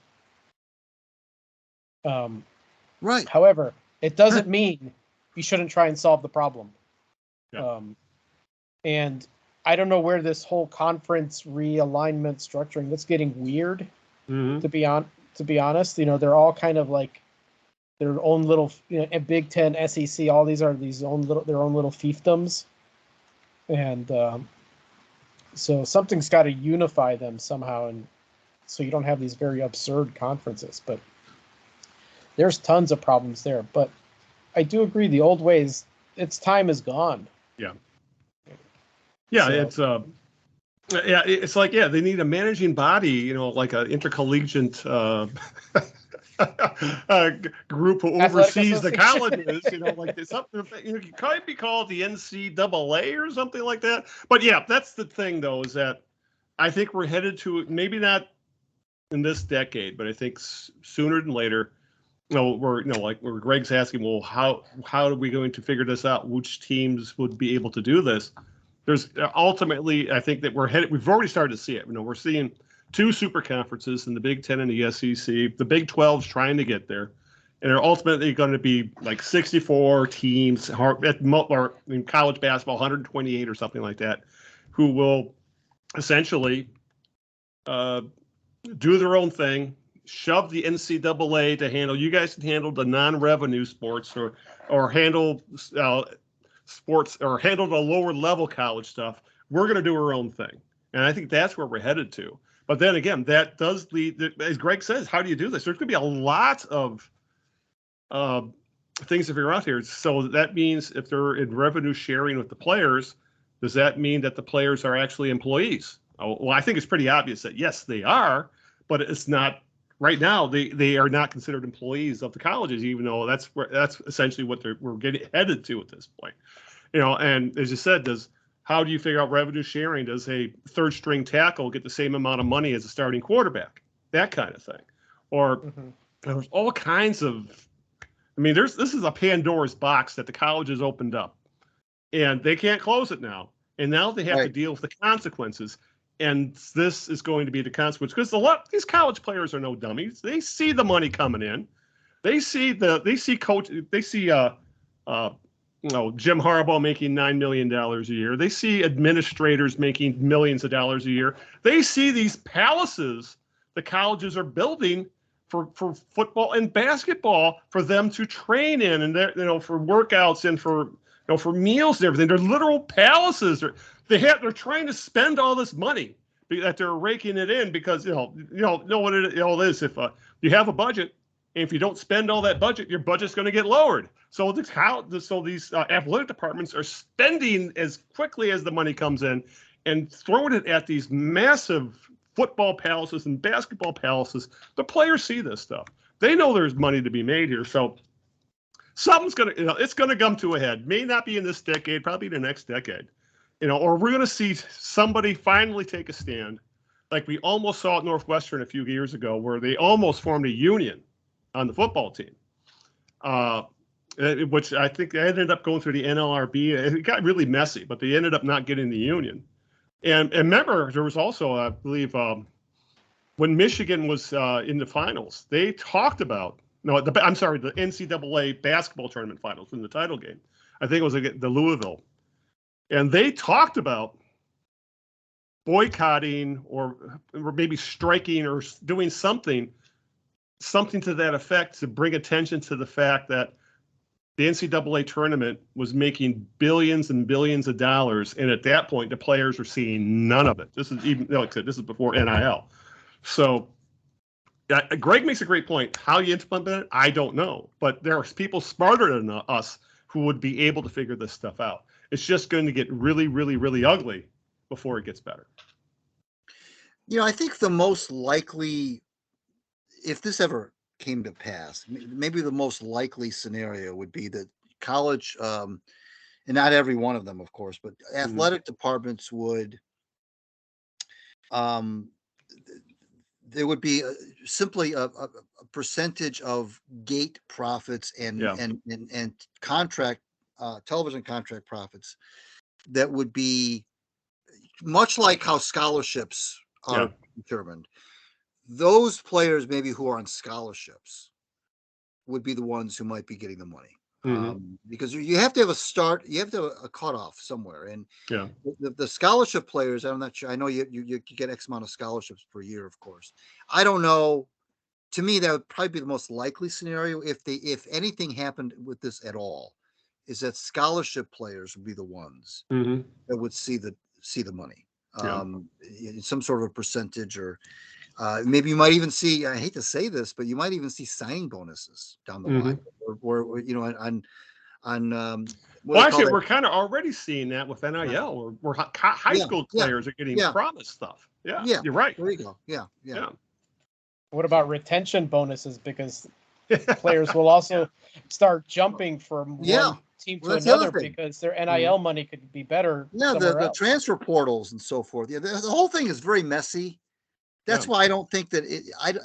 Right. However, it doesn't mean you shouldn't try and solve the problem. Yeah. And I don't know where this whole conference realignment structuring, that's getting weird. Mm-hmm. To be honest, they're all kind of like their own little, Big Ten, SEC. All these are their own little fiefdoms, and so something's got to unify them somehow, and so you don't have these very absurd conferences. But there's tons of problems there. But I do agree, the old ways, its time is gone. Yeah. Yeah, so. It's like, they need a managing body, like an intercollegiate group who oversees the colleges, like something, it could be called the NCAA or something like that. But yeah, that's the thing though, is that I think we're headed to, maybe not in this decade, but I think sooner than later, we're, like where Greg's asking, well, how are we going to figure this out? Which teams would be able to do this? There's ultimately, I think that we've already started to see it. We're seeing two super conferences in the Big Ten and the SEC. The Big 12's trying to get there. and they're ultimately going to be like 64 teams, or in college basketball, 128 or something like that, who will essentially do their own thing, shove the NCAA to handle. You guys can handle the non-revenue sports, or handle sports, or handle the lower level college stuff. We're going to do our own thing, and I think that's where we're headed to. But then again, that does lead, as Greg says, how do you do this? There's going to be a lot of things to figure out here. So that means if they're in revenue sharing with the players, does that mean that the players are actually employees? Well, I think it's pretty obvious that yes, they are, but it's not right now. They are not considered employees of the colleges, even though that's essentially what we're getting headed to at this point. And as you said, how do you figure out revenue sharing? Does a third string tackle get the same amount of money as a starting quarterback? That kind of thing. Or there's all kinds of, this is a Pandora's box that the colleges opened up, and they can't close it now. And now they have to deal with the consequences. And this is going to be the consequence, because these college players are no dummies. They see the money coming in. They see Jim Harbaugh making $9 million a year. They see administrators making millions of dollars a year. They see these palaces the colleges are building for football and basketball for them to train in, and for workouts and for meals and everything. They're literal palaces. They're trying to spend all this money that they're raking it in, because know what it is. If you have a budget, and if you don't spend all that budget, your budget's going to get lowered. So these athletic departments are spending as quickly as the money comes in and throwing it at these massive football palaces and basketball palaces. The players see this stuff. They know there's money to be made here. So something's it's going to come to a head. May not be in this decade, probably the next decade. Or we're going to see somebody finally take a stand, like we almost saw at Northwestern a few years ago, where they almost formed a union on the football team, which I think ended up going through the NLRB. It got really messy, but they ended up not getting the union. And remember, there was also, I believe, when Michigan was in the finals, they talked about the NCAA basketball tournament finals in the title game. I think it was the Louisville. And they talked about boycotting or maybe striking or doing something to that effect, to bring attention to the fact that the NCAA tournament was making billions and billions of dollars. And at that point, the players were seeing none of it. This is this is before NIL. So Greg makes a great point. How you implement it, I don't know. But there are people smarter than us who would be able to figure this stuff out. It's just going to get really, really, really ugly before it gets better. I think the most likely, if this ever came to pass, maybe the most likely scenario would be that college, and not every one of them, of course, but athletic departments would, there would be simply a percentage of gate profits and contract, television contract profits that would be much like how scholarships are determined. Those players maybe who are on scholarships would be the ones who might be getting the money. Because you have to have a start, you have to have a cutoff somewhere. And the scholarship players, I'm not sure. I know you get X amount of scholarships per year, of course. I don't know. To me, that would probably be the most likely scenario if anything happened with this at all, is that scholarship players would be the ones that would see the money, some sort of a percentage, or maybe you might even see, I hate to say this, but you might even see signing bonuses down the line, or well, actually, we're kind of already seeing that with NIL, where high school players are getting promised stuff. Yeah, you're right. There you go. Yeah. What about retention bonuses? Because players will also start jumping from one team to another because their NIL money could be better. Yeah, the transfer portals and so forth. Yeah, the whole thing is very messy. That's why I don't think that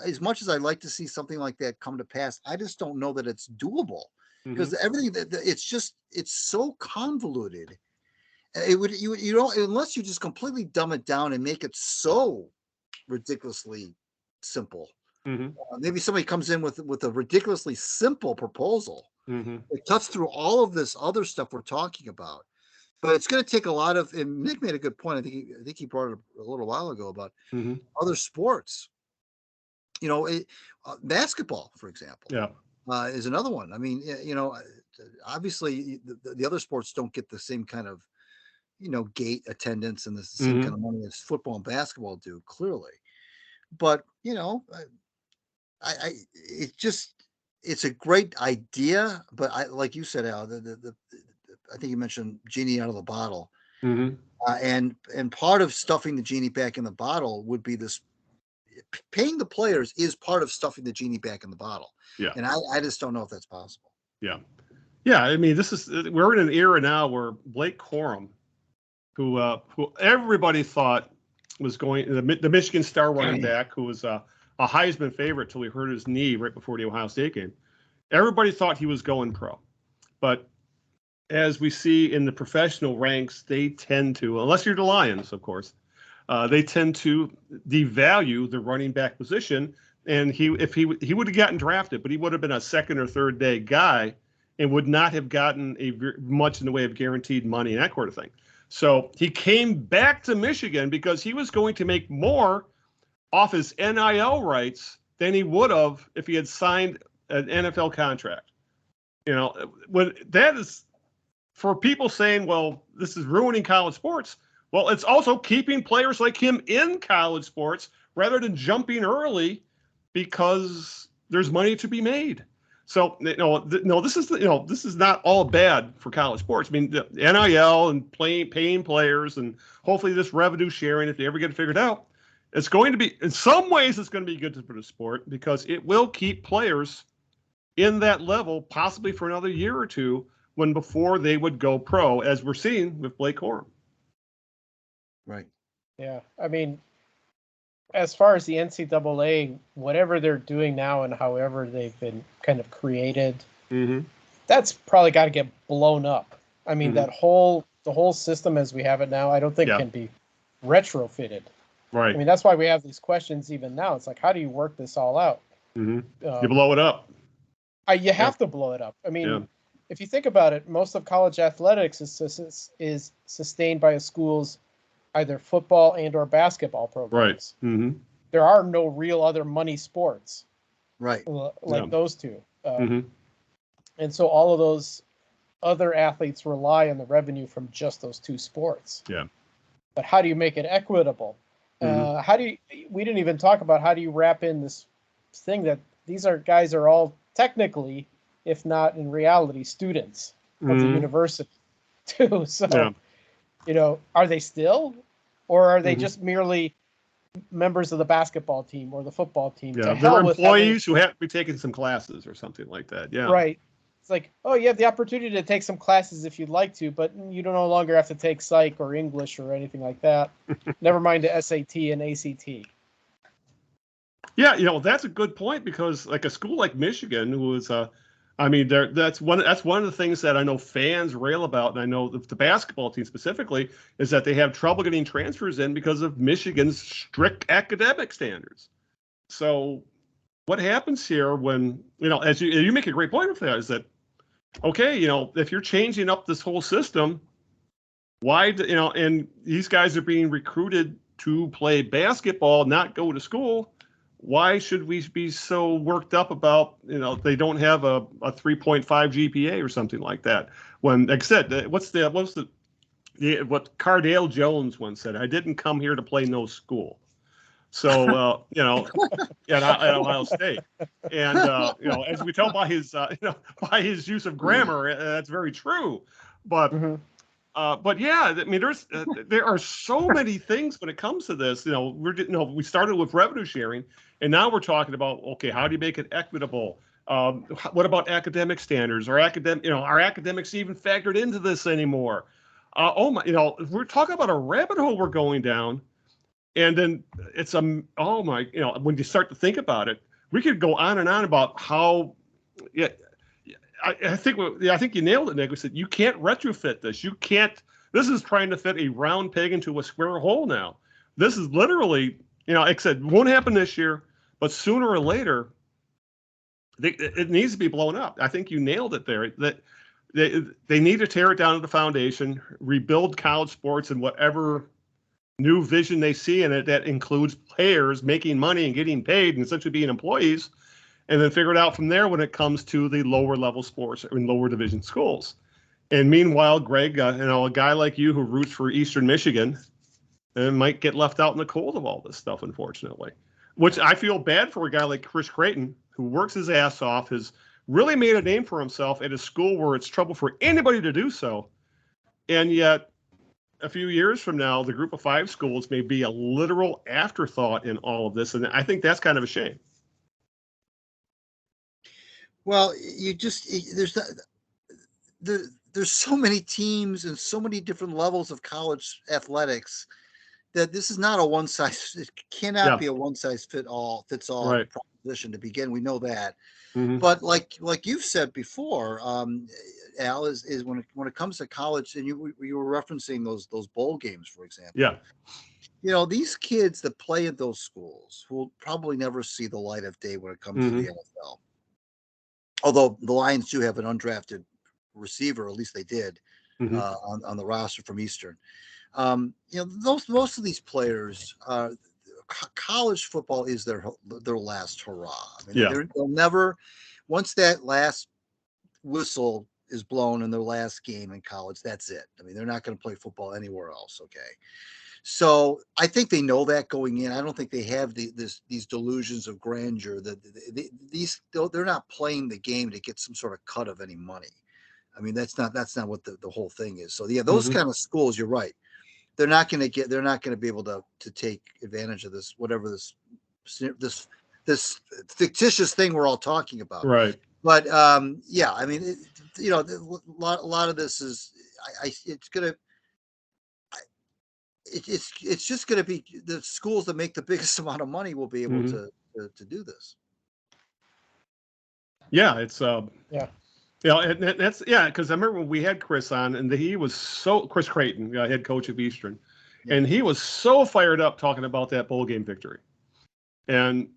as much as I'd like to see something like that come to pass, I just don't know that it's doable, because everything it's so convoluted. You don't, unless you just completely dumb it down and make it so ridiculously simple. Maybe somebody comes in with a ridiculously simple proposal. It cuts through all of this other stuff we're talking about. But it's going to take a lot of, and Nick made a good point. I think he brought it up a little while ago about other sports. You know, basketball, for example, is another one. I mean, you know, obviously the other sports don't get the same kind of, you know, gate attendance and the same kind of money as football and basketball do, clearly. But, you know, it's a great idea. But like you said, Al, I think you mentioned genie out of the bottle. And part of stuffing the genie back in the bottle would be this. Paying the players is part of stuffing the genie back in the bottle. Yeah. And I just don't know if that's possible. Yeah. Yeah. I mean, we're in an era now where Blake Corum, who everybody thought was going, the Michigan star running back, who was a Heisman favorite till he hurt his knee right before the Ohio State game. Everybody thought he was going pro. But as we see in the professional ranks, they tend to, unless you're the Lions, of course, they tend to devalue the running back position. And he would have gotten drafted, but he would have been a second or third day guy and would not have gotten much in the way of guaranteed money and that sort of thing. So he came back to Michigan because he was going to make more off his NIL rights than he would have if he had signed an NFL contract. You know, when that is for people saying, well, this is ruining college sports. Well, it's also keeping players like him in college sports rather than jumping early because there's money to be made. So, this is not all bad for college sports. I mean, the NIL and paying players and hopefully this revenue sharing, if they ever get it figured out, it's going to be, in some ways, it's going to be good for the sport because it will keep players in that level possibly for another year or two when before they would go pro, as we're seeing with Blake Corum. Right. Yeah. I mean, as far as the NCAA, whatever they're doing now and however they've been kind of created, that's probably got to get blown up. I mean, the whole system as we have it now, I don't think can be retrofitted. Right. I mean, that's why we have these questions even now. It's like, how do you work this all out? You blow it up. You have to blow it up. I mean, if you think about it, most of college athletics is sustained by a school's either football and or basketball programs. Right. There are no real other money sports. Right. Like those two. And so all of those other athletes rely on the revenue from just those two sports. Yeah. But how do you make it equitable? We didn't even talk about how do you wrap in this thing that these guys are all technically, if not in reality, students of the university too. So, are they still, or are they just merely members of the basketball team or the football team? Yeah, they're employees who have to be taking some classes or something like that. Yeah. Right. It's like, oh, you have the opportunity to take some classes if you'd like to, but you don't no longer have to take psych or English or anything like that. Never mind the SAT and ACT. Yeah, that's a good point because like a school like Michigan, who is, that's one of the things that I know fans rail about, and I know the basketball team specifically is that they have trouble getting transfers in because of Michigan's strict academic standards. So, what happens here when as you make a great point with that is that, okay, if you're changing up this whole system, why and these guys are being recruited to play basketball, not go to school. Why should we be so worked up about, they don't have a 3.5 GPA or something like that? When, like I said, what Cardale Jones once said, I didn't come here to play no school. So, at Ohio State. And, as we tell by his use of grammar, that's very true. But, yeah, I mean, there are so many things when it comes to this. We started with revenue sharing, and now we're talking about, okay, how do you make it equitable? What about academic standards? Are academics even factored into this anymore? We're talking about a rabbit hole we're going down, and then it's when you start to think about it, we could go on and on about how. Yeah, I think you nailed it, Nick. We said you can't retrofit this. You can't. This is trying to fit a round peg into a square hole now. This is literally, like I said, won't happen this year, But sooner or later, it needs to be blown up. I think you nailed it there. That they need to tear it down to the foundation, rebuild college sports and whatever new vision they see in it that includes players making money and getting paid and essentially being employees, and then figure it out from there when it comes to the lower level sports in lower division schools. And meanwhile, Greg, a guy like you who roots for Eastern Michigan might get left out in the cold of all this stuff, unfortunately, which I feel bad for a guy like Chris Creighton, who works his ass off, has really made a name for himself at a school where it's trouble for anybody to do so. And yet a few years from now, the group of 5 schools may be a literal afterthought in all of this. And I think that's kind of a shame. Well, there's so many teams and so many different levels of college athletics that this is not a one size. It cannot be a one size fits all right. proposition to begin. We know that, but like you've said before, Al, is when it comes to college, and you were referencing those bowl games, for example. Yeah. These kids that play at those schools will probably never see the light of day when it comes to the NFL. Although the Lions do have an undrafted receiver, or at least they did, on the roster from Eastern. Most of these players, college football is their last hurrah. I mean, they'll never, once that last whistle is blown in their last game in college, that's it. I mean, they're not going to play football anywhere else. Okay. So I think they know that going in. I don't think they have these delusions of grandeur that they're not playing the game to get some sort of cut of any money. I mean, that's not what the whole thing is. So yeah, those kind of schools, you're right. They're not going to be able to take advantage of this, whatever this fictitious thing we're all talking about. Right. But yeah, I mean, a lot of this is, it's just going to be the schools that make the biggest amount of money will be able to do this. Yeah, it's and that's because I remember when we had Chris on, and he was Chris Creighton, head coach of Eastern, and he was so fired up talking about that bowl game victory, and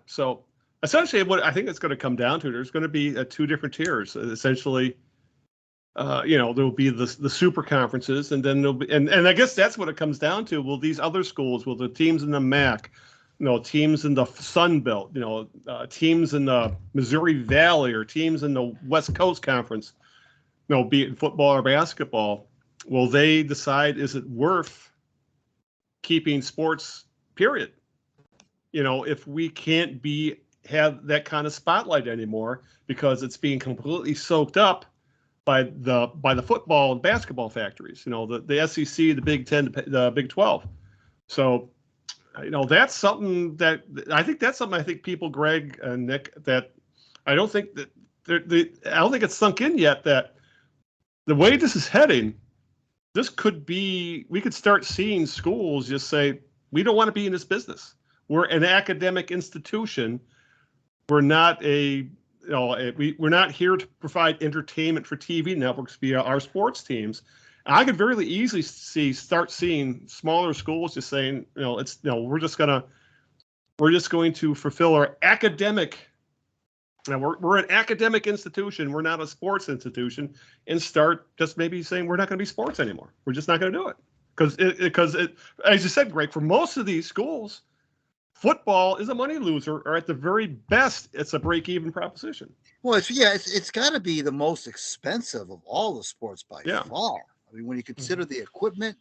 so essentially what I think it's going to come down to, there's going to be 2 different tiers, essentially. There'll be the super conferences, and then there'll be, and I guess that's what it comes down to. Will these other schools, will the teams in the MAC, teams in the Sun Belt, teams in the Missouri Valley, or teams in the West Coast Conference, be it in football or basketball, will they decide, is it worth keeping sports, period? If we can't have that kind of spotlight anymore because it's being completely soaked up by the football and basketball factories, the SEC, the Big Ten, the Big 12. So, that's something that I think people, Greg and Nick, that I don't think it's sunk in yet that the way this is heading, we could start seeing schools just say, we don't want to be in this business. We're an academic institution. We're not we're not here to provide entertainment for TV networks via our sports teams. And I could very easily start seeing smaller schools just saying, we're just going to fulfill our academic. We're an academic institution. We're not a sports institution, and start just maybe saying we're not going to be sports anymore. We're just not going to do it because as you said, Greg, for most of these schools, football is a money loser, or at the very best, it's a break-even proposition. Well, it's got to be the most expensive of all the sports by far. I mean, when you consider the equipment,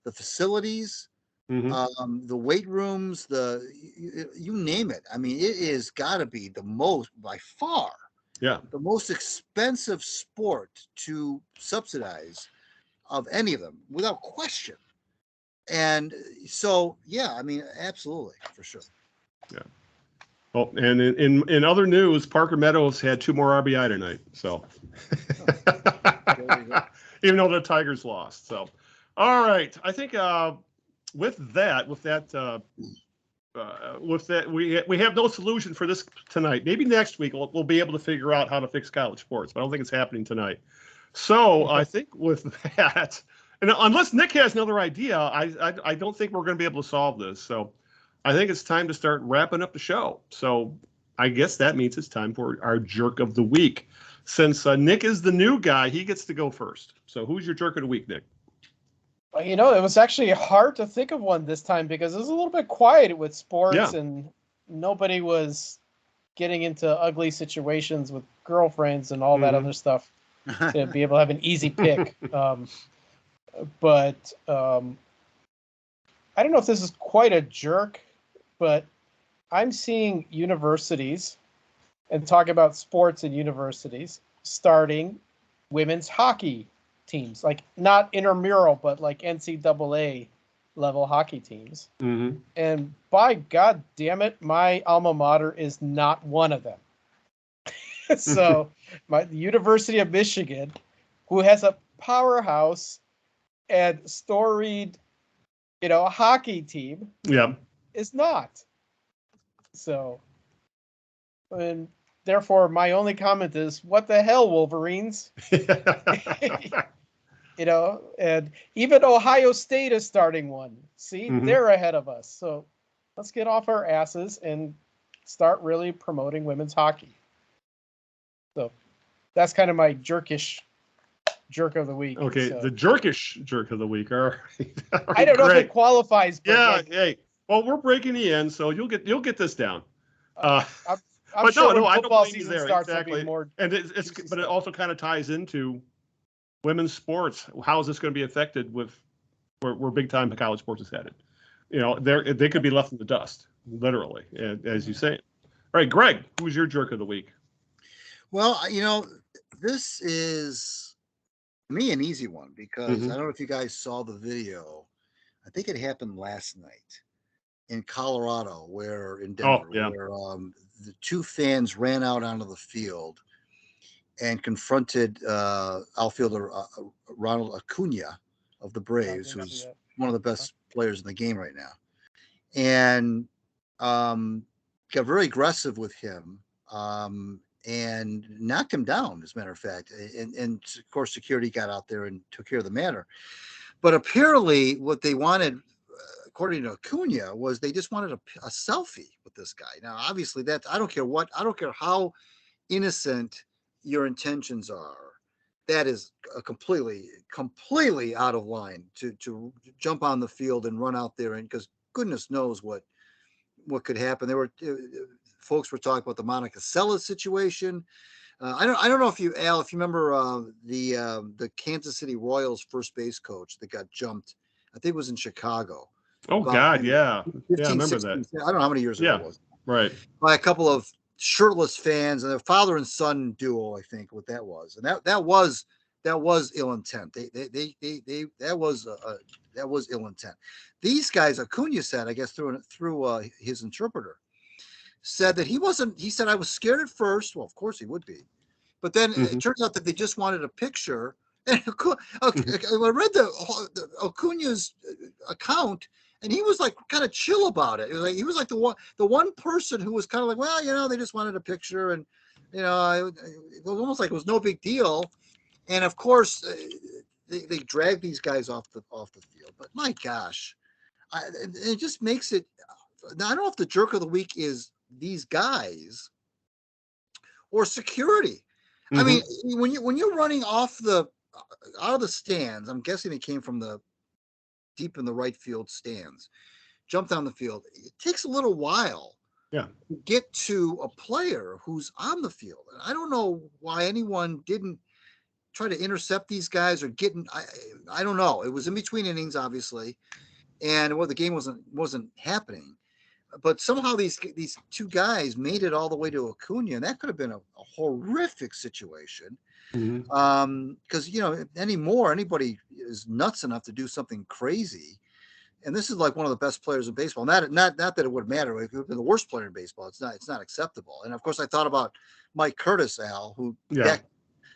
the facilities, the weight rooms, you name it. I mean, it is got to be the most, by far, the most expensive sport to subsidize of any of them, without question. And so, I mean, absolutely, for sure. Yeah. Well, and in other news, Parker Meadows had 2 more RBI tonight. So, even though the Tigers lost. So, all right. I think with that, we have no solution for this tonight. Maybe next week we'll be able to figure out how to fix college sports, but I don't think it's happening tonight. So I think with that. And unless Nick has another idea, I don't think we're going to be able to solve this. So I think it's time to start wrapping up the show. So I guess that means it's time for our jerk of the week. Since Nick is the new guy, he gets to go first. So who's your jerk of the week, Nick? Well, it was actually hard to think of one this time because it was a little bit quiet with sports and nobody was getting into ugly situations with girlfriends and all that other stuff to be able to have an easy pick. But I don't know if this is quite a jerk, but I'm seeing universities and talk about sports and universities starting women's hockey teams, like not intramural, but like NCAA level hockey teams. Mm-hmm. And by God damn it, my alma mater is not one of them. So the University of Michigan, who has a powerhouse and storied, hockey team, is not. So, and therefore, my only comment is, what the hell, Wolverines? And even Ohio State is starting one. See, they're ahead of us. So let's get off our asses and start really promoting women's hockey. So that's kind of my jerk of the week. Okay, so. The jerkish jerk of the week. All right. I don't know if it qualifies. But hey. Well, we're breaking the end, so you'll get this down. I'm but sure no, when I don't football blame you season there. starts, Exactly. More and but it also kind of ties into women's sports. How is this going to be affected with where big time college sports is headed? They could be left in the dust, literally, as you say. All right, Greg, who's your jerk of the week? Well, this is me an easy one because I don't know if you guys saw the video. I think it happened last night in Colorado, in Denver, where the two fans ran out onto the field and confronted outfielder Ronald Acuna of the Braves, who's one of the best players in the game right now, and got very aggressive with him and knocked him down, as a matter of fact. And of course, security got out there and took care of the matter. But apparently what they wanted, according to Acuna, was they just wanted a selfie with this guy. Now, obviously, I don't care how innocent your intentions are. That is completely out of line to jump on the field and run out there, and because goodness knows what could happen. There were folks were talking about the Monica Seles situation. I don't know if you remember the Kansas City Royals first base coach that got jumped. I think it was in Chicago. Oh God, yeah. 15, I remember 16, that. I don't know how many years ago it was. Right. By a couple of shirtless fans and a father and son duo, I think what that was. And that was ill intent. That was ill intent. These guys, Acuna said, I guess through his interpreter, said that he said, I was scared at first. Well, of course he would be. But then it turns out that they just wanted a picture. And I read the Acuna's account, and he was like kind of chill about it. He was like the one person who was kind of like, well, they just wanted a picture, and it was almost like it was no big deal. And of course, they dragged these guys off the field. But my gosh, it just makes it. Now, I don't know if the jerk of the week is these guys or security. I mean, when you're running out of the stands, I'm guessing it came from the deep in the right field stands, jump down the field. It takes a little while to get to a player who's on the field. And I don't know why anyone didn't try to intercept these guys or I don't know. It was in between innings, obviously. And the game wasn't happening. But somehow these two guys made it all the way to Acuna, and that could have been a horrific situation. Because anybody is nuts enough to do something crazy, and this is like one of the best players in baseball. Not that it would matter if it would been the worst player in baseball. It's not acceptable. And of course, I thought about Mike Curtis, Al, that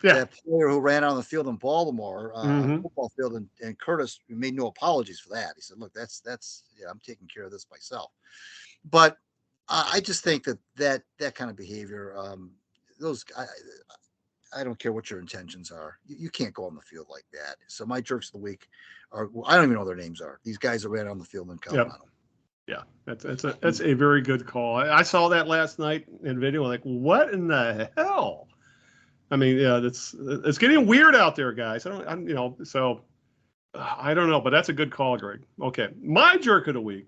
player who ran out on the field in Baltimore, on the football field, and Curtis made no apologies for that. He said, "Look, that's I'm taking care of this myself." But I just think that kind of behavior, I don't care what your intentions are. You can't go on the field like that. So my jerks of the week I don't even know what their names are. These guys that ran on the field in Colorado. Yeah, that's a very good call. I saw that last night in video. Like, what in the hell? I mean, yeah, it's getting weird out there, guys. I don't know, but that's a good call, Greg. Okay, my jerk of the week.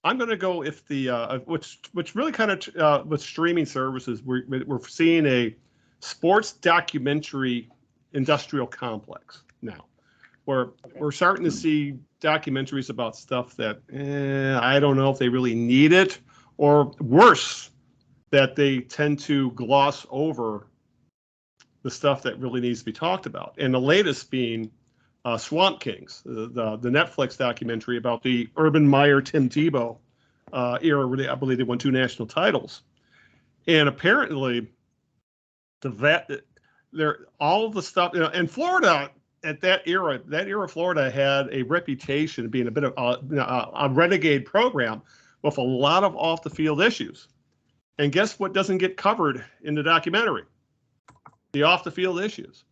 I'm going to go if the which really kind of with streaming services, we're seeing a sports documentary industrial complex now, where we're starting to see documentaries about stuff that I don't know if they really need it, or worse, that they tend to gloss over the stuff that really needs to be talked about. And the latest being Swamp Kings, the Netflix documentary about the Urban Meyer, Tim Tebow era, where I believe they won 2 national titles. And apparently, all of the stuff, in Florida at that era, Florida had a reputation of being a bit of a renegade program with a lot of off the field issues. And guess what doesn't get covered in the documentary? The off the field issues.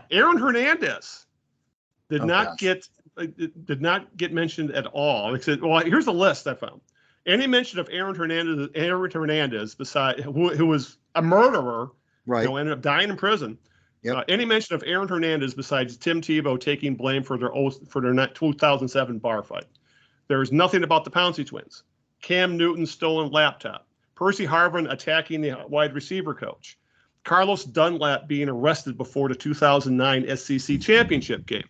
Aaron Hernandez did not get mentioned at all. Well, here's a list I found. Any mention of Aaron Hernandez, beside who was a murderer, right? Ended up dying in prison. Yep. Any mention of Aaron Hernandez besides Tim Tebow taking blame for their 2007 bar fight? There is nothing about the Pouncey twins. Cam Newton's stolen laptop. Percy Harvin attacking the wide receiver coach. Carlos Dunlap being arrested before the 2009 SEC championship game.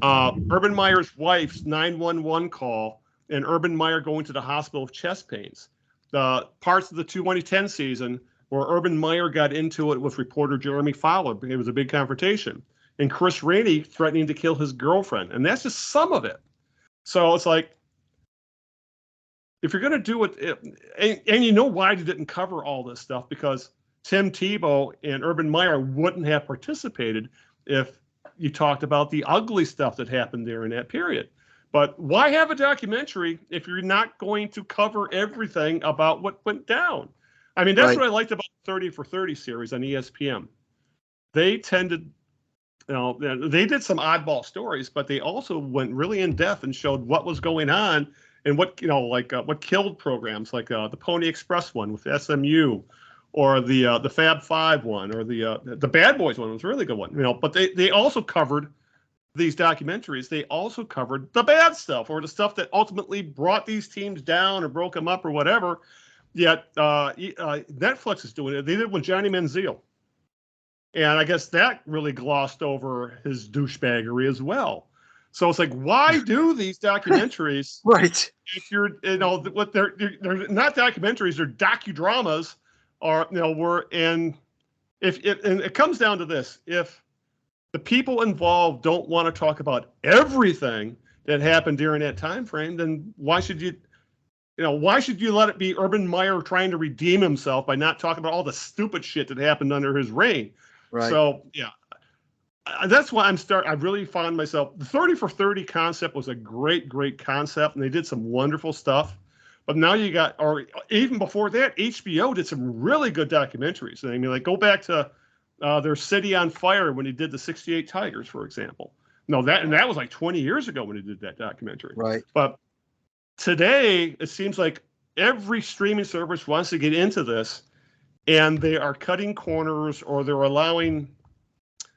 Urban Meyer's wife's 911 call, and Urban Meyer going to the hospital with chest pains. The parts of the 2010 season where Urban Meyer got into it with reporter Jeremy Fowler. It was a big confrontation. And Chris Rainey threatening to kill his girlfriend. And that's just some of it. So it's like, if you're going to do it, and you know why they didn't cover all this stuff, because Tim Tebow and Urban Meyer wouldn't have participated if you talked about the ugly stuff that happened there in that period. But why have a documentary if you're not going to cover everything about what went down? I mean, that's right. What I liked about the 30 for 30 series on ESPN. They tended, they did some oddball stories, but they also went really in depth and showed what was going on and what, what killed programs, like the Pony Express one with SMU, or the Fab Five one, or the Bad Boys one was a really good one. But they also covered these documentaries. They also covered the bad stuff, or the stuff that ultimately brought these teams down or broke them up or whatever. Yet Netflix is doing it. They did it with Johnny Manziel, and I guess that really glossed over his douchebaggery as well. So it's like, why do these documentaries? Right. If you're, what they're not documentaries, they're docudramas. And it comes down to this: if the people involved don't want to talk about everything that happened during that time frame, then why should you let it be Urban Meyer trying to redeem himself by not talking about all the stupid shit that happened under his reign? Right. So yeah, that's why I really found myself. The 30 for 30 concept was a great concept, and they did some wonderful stuff. But now you got, or even before that, HBO did some really good documentaries. I mean, like, go back to their City on Fire when he did the '68 Tigers, for example. That was like 20 years ago when he did that documentary. Right. But today, it seems like every streaming service wants to get into this, and they are cutting corners, or they're allowing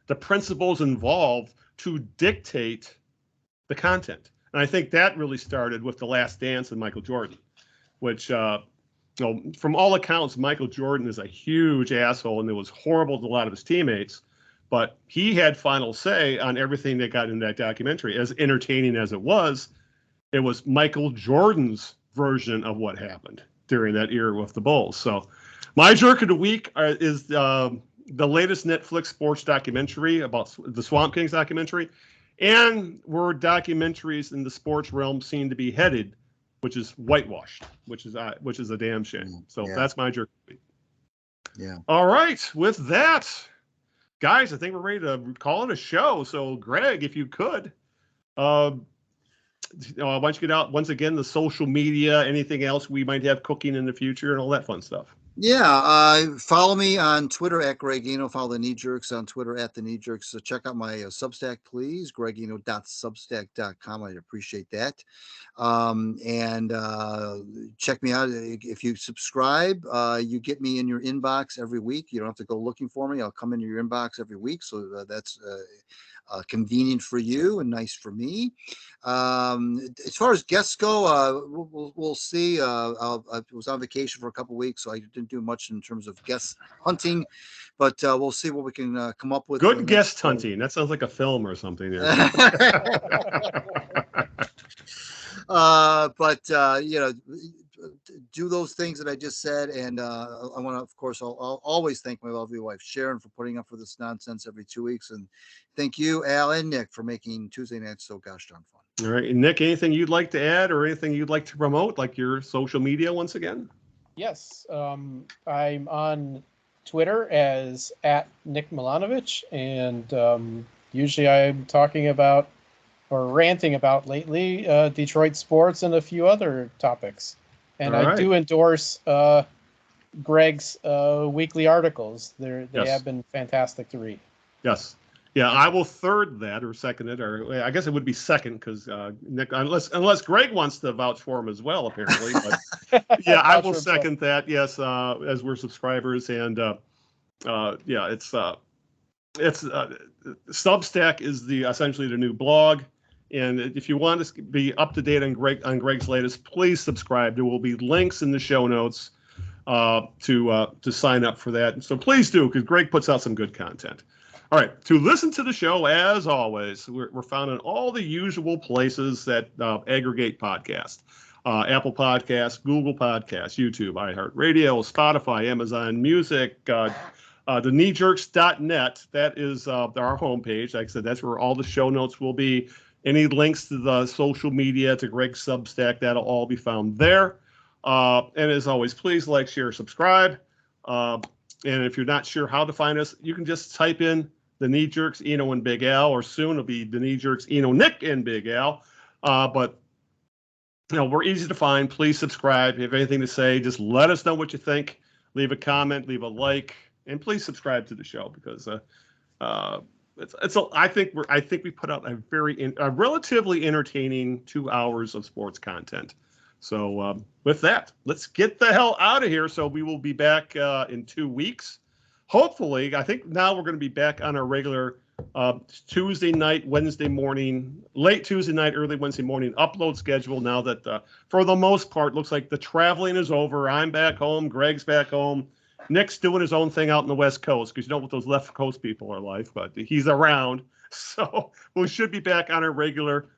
the principals involved to dictate the content. And I think that really started with The Last Dance and Michael Jordan, which, from all accounts, Michael Jordan is a huge asshole, and it was horrible to a lot of his teammates. But he had final say on everything that got in that documentary. As entertaining as it was Michael Jordan's version of what happened during that era with the Bulls. So my jerk of the week is the latest Netflix sports documentary about the Swamp Kings documentary, and where documentaries in the sports realm seem to be headed, which is whitewashed, which is a damn shame. So that's my jerk of the week. Yeah. All right. With that, guys, I think we're ready to call it a show. So, Greg, if you could, why don't you get out once again the social media, anything else we might have cooking in the future, and all that fun stuff. Yeah, follow me on Twitter at Greg Eno. Follow the Knee Jerks on Twitter at the Knee Jerks. So check out my Substack, please. gregeno.substack.com. I'd appreciate that. And check me out. If you subscribe, you get me in your inbox every week. You don't have to go looking for me. I'll come into your inbox every week. So that's convenient for you and nice for me. As far as guests go, we'll see. I was on vacation for a couple of weeks, so I didn't do much in terms of guest hunting, but we'll see what we can come up with. Good guest hunting. That sounds like a film or something there. Do those things that I just said, and I want to, of course, I'll always thank my lovely wife Sharon for putting up for this nonsense every 2 weeks, and thank you, Al and Nick, for making Tuesday nights so gosh darn fun. All right, Nick, anything you'd like to add or anything you'd like to promote, like your social media once again? Yes, I'm on Twitter as @Nick Milanovich, and usually I'm talking about or ranting about lately Detroit sports and a few other topics. And I do endorse Greg's weekly articles. They have been fantastic to read. Yes. Yeah, I will third that or second it, or I guess it would be second because Nick, unless Greg wants to vouch for him as well, apparently. But yeah, I will second that. Yes, as we're subscribers, and yeah, it's Substack is essentially the new blog. And if you want to be up to date on Greg's latest, please subscribe. There will be links in the show notes to sign up for that. So please do, because Greg puts out some good content. All right, to listen to the show, as always, we're found in all the usual places that aggregate podcasts. Apple Podcasts, Google Podcasts, YouTube, iHeartRadio, Spotify, Amazon Music, thekneejerks.net. That is our homepage. Like I said, that's where all the show notes will be. Any links to the social media, to Greg's Substack, that'll all be found there. And as always, please like, share, subscribe. And if you're not sure how to find us, you can just type in the Knee Jerks, Eno and Big Al, or soon it'll be the Knee Jerks, Eno, Nick, and Big Al. But we're easy to find. Please subscribe. If you have anything to say, just let us know what you think. Leave a comment, leave a like, and please subscribe to the show because I think we put out a relatively entertaining 2 hours of sports content. So with that, let's get the hell out of here. So we will be back in 2 weeks. Hopefully, I think now we're going to be back on our regular Tuesday night, Wednesday morning, late Tuesday night, early Wednesday morning upload schedule. Now that for the most part, looks like the traveling is over. I'm back home. Greg's back home. Nick's doing his own thing out in the West Coast because you know what those left coast people are like, but he's around. So we should be back on our regular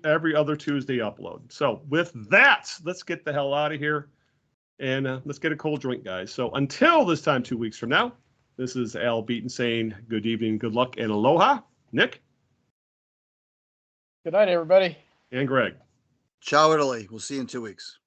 every other Tuesday upload. So with that, let's get the hell out of here and let's get a cold drink, guys. So until this time 2 weeks from now, this is Al Beaton saying good evening, good luck, and aloha. Nick? Good night, everybody. And Greg. Ciao, Italy. We'll see you in 2 weeks.